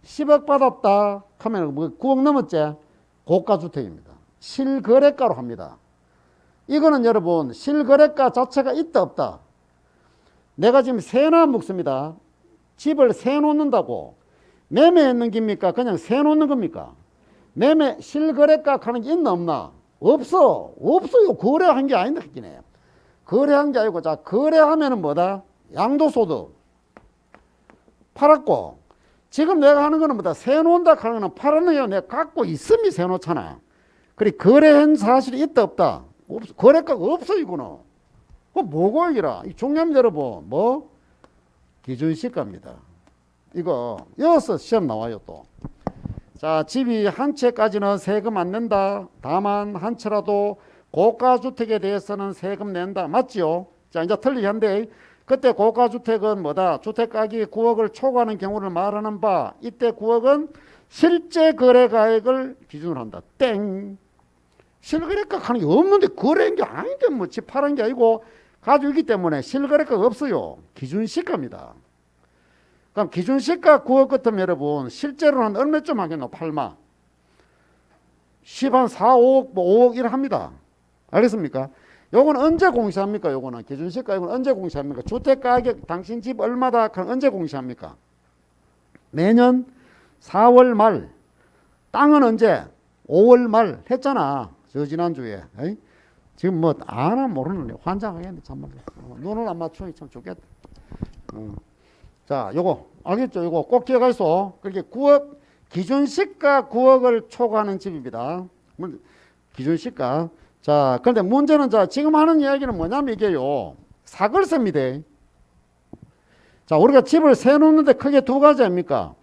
10억 받았다 하면 뭐 9억 넘었지? 고가주택입니다. 실거래가로 합니다. 이거는 여러분 실거래가 자체가 있다 없다? 내가 지금 세나 묵습니다. 집을 세 놓는다고 매매했는 겁니까? 그냥 세 놓는 겁니까? 매매 실거래가 하는 게 있나 없나? 없어요. 거래한 게 아닌데 그기네. 거래한 게 아니고, 자, 거래하면은 뭐다? 양도소득. 팔았고, 지금 내가 하는 거는 뭐다? 세 놓는다 하는 거는 팔았는 게 내가 갖고 있음이 세 놓잖아. 그래, 거래한 사실이 있다 없다? 거래가가 없어 이거는. 그 뭐고 이라? 중요합니다 여러분. 뭐? 기준시가입니다. 이거 여기서 시험 나와요 또. 자, 집이 한 채까지는 세금 안 낸다. 다만 한 채라도 고가주택에 대해서는 세금 낸다. 맞지요? 자, 이제 틀리게 한데, 그때 고가주택은 뭐다? 주택가격이 9억을 초과하는 경우를 말하는 바, 이때 9억은 실제 거래가액을 기준으로 한다. 땡. 실거래가 하는 게 없는데 거래한 게 아닌데 뭐 집 팔은 게 아니고 가지고 있기 때문에 실거래가가 없어요. 기준시가입니다. 그럼 기준시가 9억 같으면 여러분 실제로는 얼마쯤 하겠노? 8만 10, 한 4, 5억, 뭐 5억 이래 합니다. 알겠습니까? 요거는 언제 공시합니까? 요거는 기준시가 이건 언제 공시합니까? 주택가격 당신 집 얼마다? 그럼 언제 공시합니까? 매년 4월 말. 땅은 언제? 5월 말 했잖아. 저 지난주에. 에이? 지금 뭐 아나 모르는 환장하겠네 참말로. 눈을 안 맞추니 참 좋겠다. 자, 요거 알겠죠? 요거 꼭 기억하시오. 그렇게 9억 기준시가 9억을 초과하는 집입니다. 기준시가. 자, 그런데 문제는 자 지금 하는 이야기는 뭐냐면 이게요 사글세입니다. 자, 우리가 집을 세 놓는데 크게 두 가지 아닙니까?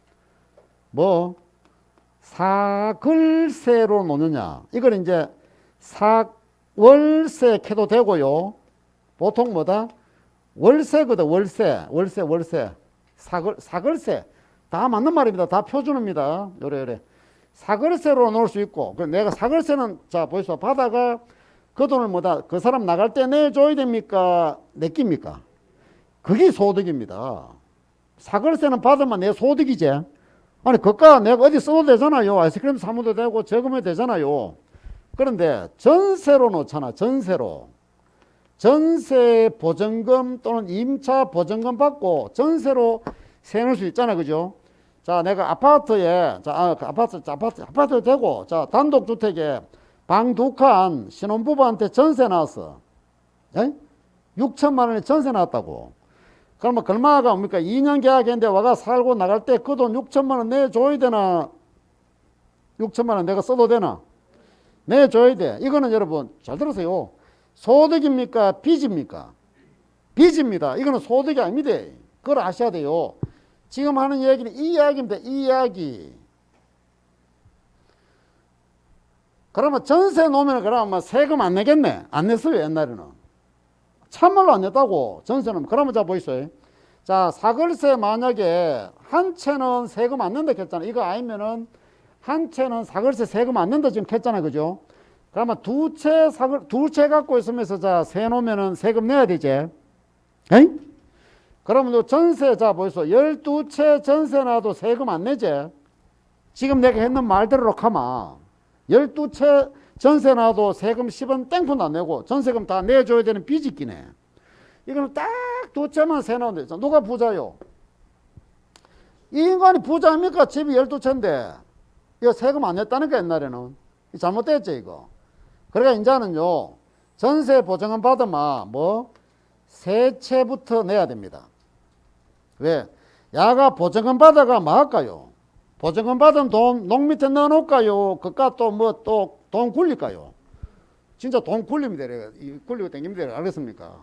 뭐 사글세로 놓느냐? 이걸 이제 월세 캐도 되고요. 보통 뭐다? 월세거든. 월세. 사글세. 다 맞는 말입니다. 다 표준입니다. 요래. 사글세로 놓을 수 있고. 내가 사글세는 자 보이소. 받아가 그 돈을 뭐다? 그 사람 나갈 때 내줘야 됩니까? 내깁니까? 그게 소득입니다. 사글세는 받으면 내 소득이지. 아니 그까 내가 어디 써도 되잖아요. 아이스크림 사무도 되고 저금해도 되잖아요. 그런데 전세로 놓잖아. 전세 보증금 또는 임차 보증금 받고 전세로 세놓을 수 있잖아. 그죠? 자, 내가 아파트에 아파트 되고 자 단독주택에 방 2칸 신혼부부한테 전세 나왔어. 6천만 원에 전세 나왔다고. 그러면 얼마가 뭡니까? 2년 계약했는데 와가 살고 나갈 때 그 돈 6천만 원 내줘야 되나? 6천만 원 내가 써도 되나? 내줘야 돼. 이거는 여러분 잘 들으세요. 소득입니까? 빚입니까? 빚입니다. 이거는 소득이 아닙니다. 그걸 아셔야 돼요. 지금 하는 이야기는 이 이야기입니다. 이 이야기. 그러면 전세 놓으면 그러면 세금 안 내겠네. 안 냈어요 옛날에는. 참말로 안 냈다고 전세는. 그러면 자 보이세요. 자 사글세 만약에 한 채는 세금 안 낸다 했잖아. 이거 아니면은 한 채는 사글세 세금 안 낸다 지금 했잖아. 그죠? 그러면 두 채 갖고 있으면서 자 세 놓으면은 세금 내야 되지. 에이? 그러면 전세 자 보이소. 12채 전세 놔도 세금 안 내지. 지금 내가 했는 말대로 하마. 12채 전세 놔도 세금 10원 땡푼도 안 내고 전세금 다 내줘야 되는 빚이 있기네. 이거는 딱 2채만 세 놓으면 되죠. 누가 부자요? 이 인간이 부자입니까? 집이 12채인데 이거 세금 안 냈다니까 옛날에는. 잘못됐죠 이거. 그러니까 이제는요 전세 보증금 받으면 뭐 세 채부터 내야 됩니다. 왜? 야가 보증금 받아가 뭐 할까요? 보증금 받은 돈 농 밑에 넣어놓을까요? 그까 또 뭐 또 돈 굴릴까요? 진짜 돈 굴립니다. 굴리고 땡깁니다. 알겠습니까?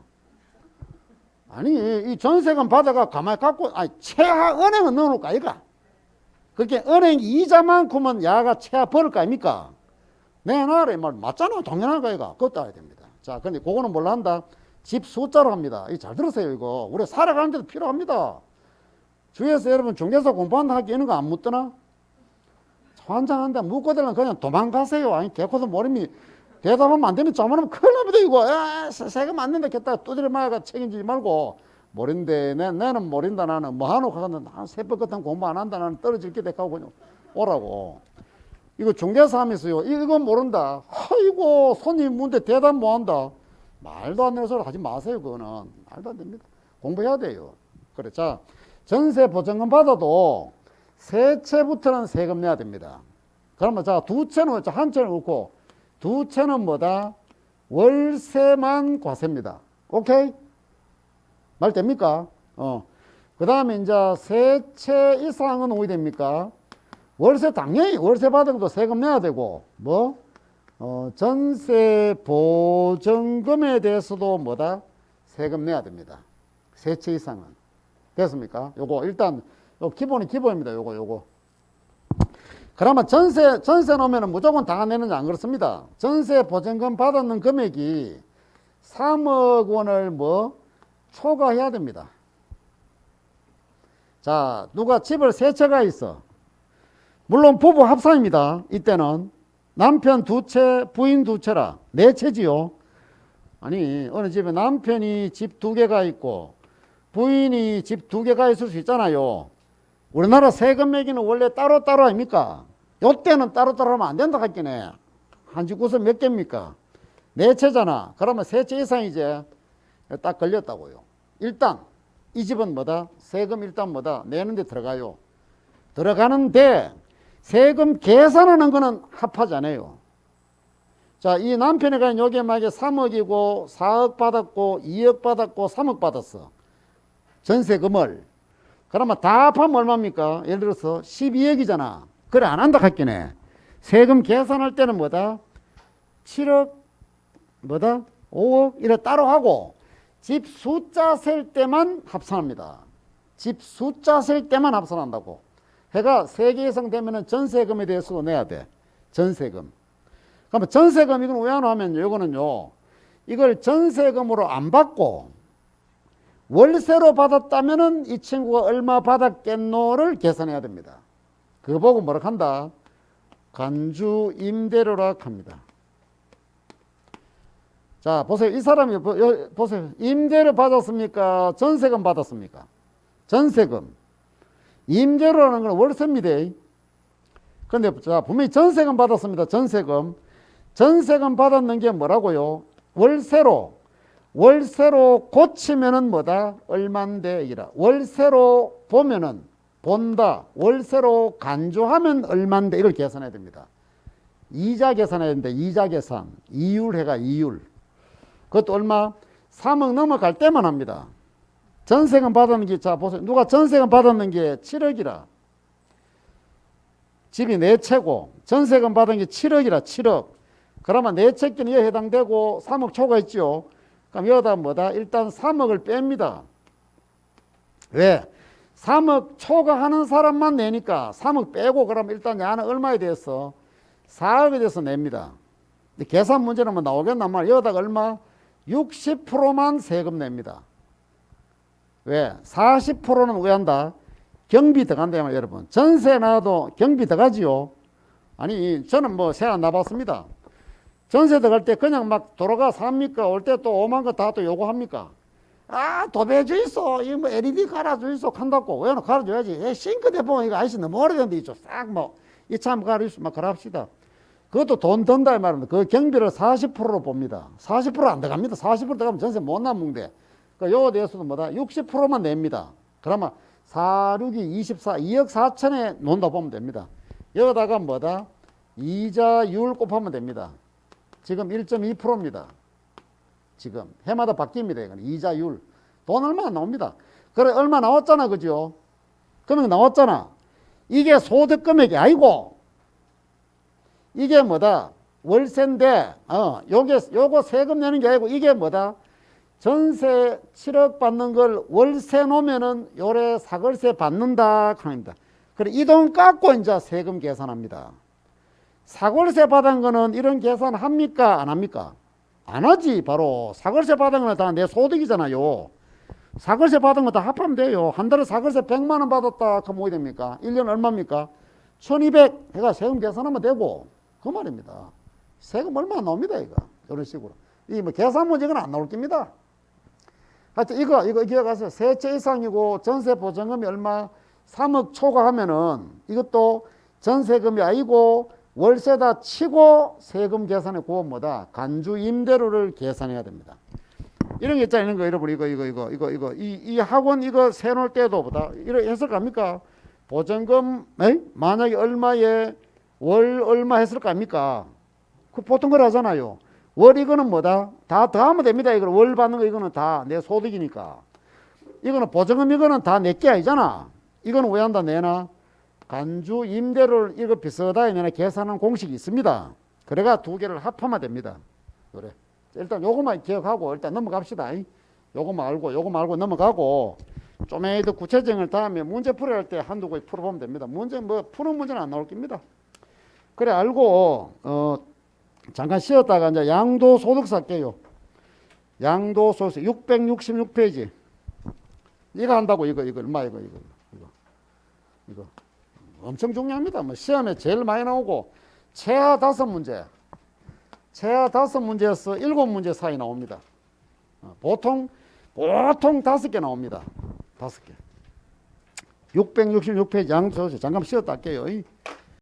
아니 이 전세금 받아가 가만히 갖고 아니 최하 은행은 넣어놓을까 이가? 그렇게 은행 이자만큼은 야가 최하 벌을 거 아닙니까? 내놔라 이 말 맞잖아. 당연한 거 이가. 그것도 알아야 됩니다. 자 근데 그거는 뭘로 한다? 집 숫자로 합니다. 이거 잘 들으세요 이거. 우리 살아가는 데도 필요합니다. 주위에서 여러분 중개사 공부한다 하기 이런 거 안 묻더나? 환장한데 묻고들면 그냥 도망가세요. 아니 개코도 모름이 대답하면 안 되면 잘못하면 큰일 납니다 이거. 세금 안 낸다 했다 두드려 맞아가 책임지지 말고 모른데 나는 모른다. 나는 뭐 하노 가는데 새벽 같은 공부 안 한다. 나는 떨어질 게 됐고 그냥 오라고. 이거 중개사 하면서요 이건 모른다. 아이고 손님 문제 대답 뭐 한다. 말도 안 되는 소리 하지 마세요. 그거는 말도 안 됩니다. 공부해야 돼요. 그래. 자, 전세 보증금 받아도 세 채부터는 세금 내야 됩니다. 그러면 자, 두 채는 한 채는 없고 두 채는 뭐다? 월세만 과세입니다. 오케이? 말 됩니까? 그 다음에 이제 세 채 이상은 어디 됩니까? 월세 당연히 월세 받은 것도 세금 내야 되고 전세 보증금에 대해서도 뭐다? 세금 내야 됩니다. 세 채 이상은. 됐습니까? 요거 일단 요 기본이 기본입니다. 요거. 그러면 전세 놓으면 무조건 다 내는지 안 그렇습니다. 전세 보증금 받았는 금액이 3억 원을 초과해야 됩니다. 자, 누가 집을 세 채가 있어. 물론 부부 합산입니다. 이때는 남편 두 채, 부인 두 채라 네 채지요. 아니 어느 집에 남편이 집 두 개가 있고 부인이 집 두 개가 있을 수 있잖아요. 우리나라 세금 매기는 원래 따로따로 아닙니까? 요때는 따로따로 하면 안 된다 했겠네. 한 집 구석 몇 개입니까? 네 채잖아. 그러면 세 채 이상 이제 딱 걸렸다고요. 일단 이 집은 뭐다? 세금 일단 뭐다? 내는데 들어가요. 들어가는데 세금 계산하는 거는 합하지 않아요. 자, 이 남편이가 여기에 만약에 3억이고 4억 받았고 2억 받았고 3억 받았어. 전세금을. 그러면 다 합하면 얼마입니까? 예를 들어서 12억이잖아. 그래 안 한다 했겠네. 세금 계산할 때는 뭐다? 7억 뭐다? 5억 이래 따로 하고 집 숫자 셀 때만 합산합니다. 집 숫자 셀 때만 합산한다고. 해가 3개 이상 되면은 전세금에 대해서도 내야 돼. 전세금. 그러면 전세금 이건 왜 안 하면 요거는요. 이걸 전세금으로 안 받고 월세로 받았다면은 이 친구가 얼마 받았겠노를 계산해야 됩니다. 그거 보고 뭐라 한다? 간주 임대료라 합니다. 자, 보세요. 이 사람이 보세요. 임대료 받았습니까? 전세금 받았습니까? 전세금. 임대료라는 건 월세입니다. 그런데 자, 분명히 전세금 받았습니다. 전세금. 전세금 받았는 게 뭐라고요? 월세로 고치면은 뭐다? 얼만데 이라. 월세로 보면은 본다. 월세로 간주하면 얼만데 이걸 계산해야 됩니다. 이자 계산해야 되는데 이자 계산. 이율 해가 이율. 그것도 얼마? 3억 넘어갈 때만 합니다. 전세금 받았는 게, 자, 보세요. 누가 전세금 받았는 게 7억이라. 집이 4채고, 전세금 받은 게 7억이라, 7억. 그러면 4채끼는 이에 해당되고 3억 초과했죠. 그럼 여기다 뭐다? 일단 3억을 뺍니다. 왜? 3억 초과하는 사람만 내니까 3억 빼고 그러면 일단 야는 얼마에 대해서? 4억에 대해서 냅니다. 계산 문제는 뭐 나오겠나 말이야. 여기다가 얼마? 60%만 세금 냅니다. 왜? 40%는 왜 한다? 경비 들어간다 말이야, 여러분. 전세 나도 경비 들어가지요. 아니, 저는 뭐 세 안 나봤습니다. 전세 들어갈 때 그냥 막 돌아가 삽니까? 올 때 또 5만 거 다 또 요구합니까? 아, 도배해줘 있어. 이거 뭐 LED 갈아줘 있어. 한다고. 왜 갈아줘야지. 싱크대 보면 이거 아저씨 너무 오래된데 있죠. 싹 뭐, 이참 갈아주시면 막 갈아합시다. 그것도 돈 든다 이 말입니다. 그 경비를 40%로 봅니다. 40% 안 들어갑니다. 40% 들어가면 전세 못 남는데. 그 요거 대해서도 뭐다? 60%만 냅니다. 그러면 4, 6이 24, 2억 4천에 논다 보면 됩니다. 여기다가 뭐다? 이자율 곱하면 됩니다. 지금 1.2%입니다. 지금 해마다 바뀝니다. 이건 이자율. 돈 얼마 안 나옵니다. 그래 얼마 나왔잖아, 그죠? 금액 나왔잖아. 이게 소득 금액이 아니고 이게 뭐다? 월세인데 요거 세금 내는 게 아니고 이게 뭐다? 전세 7억 받는 걸 월세 놓으면은 요래 사월세 받는다 합니다. 그래 이 돈 깎고 이제 세금 계산합니다. 사월세 받은 거는 이런 계산 합니까? 안 합니까? 안 하지. 바로 사월세 받은 거는 다 내 소득이잖아요. 사월세 받은 거 다 합하면 돼요. 한 달에 사월세 100만 원 받았다. 그럼 뭐가 됩니까? 1년 얼마입니까? 1200 해가 세금 계산하면 되고 그 말입니다. 세금 얼마 안 나옵니다. 이거 이런 식으로. 이 뭐 계산 문제는 안 나올 겁니다. 하여튼 이거 기억하세요. 세 채 이상이고 전세 보증금이 얼마? 3억 초과하면은 이것도 전세금이 아니고 월세다 치고 세금 계산에 그거 뭐다? 간주 임대료를 계산해야 됩니다. 이런 게 있잖아요. 이런 거 여러분 이 학원 이거 세놓을 때도 보다 이런 했을 겁니까? 보전금 만약에 얼마에 월 얼마 했을 겁니까? 그 보통 걸 하잖아요. 월 이거는 뭐다? 다 더하면 됩니다. 이거 월 받는 거 이거는 다 내 소득이니까. 이거는 보증금 이거는 다 내 게 아니잖아. 이거는 왜 한다 내나? 간주 임대료를 이거 비슷하게 내나 계산하는 공식이 있습니다. 그래가 두 개를 합하면 됩니다. 그래. 일단 요거만 기억하고 일단 넘어갑시다. 요거만 알고 넘어가고 좀 더 구체적인 걸 다음에 문제 풀이할 때 한두 개 풀어보면 됩니다. 문제 뭐 푸는 문제는 안 나올 겁니다. 그래 알고 잠깐 쉬었다가 이제 양도소득세 할게요. 양도소득세 666페이지. 이거 한다고 이거 얼마 이거 엄청 중요합니다. 뭐 시험에 제일 많이 나오고 최하 5문제. 최하 5문제에서 7문제 사이 나옵니다. 보통 5개 나옵니다. 5개. 666페이지 양도소득세 잠깐 쉬었다 할게요.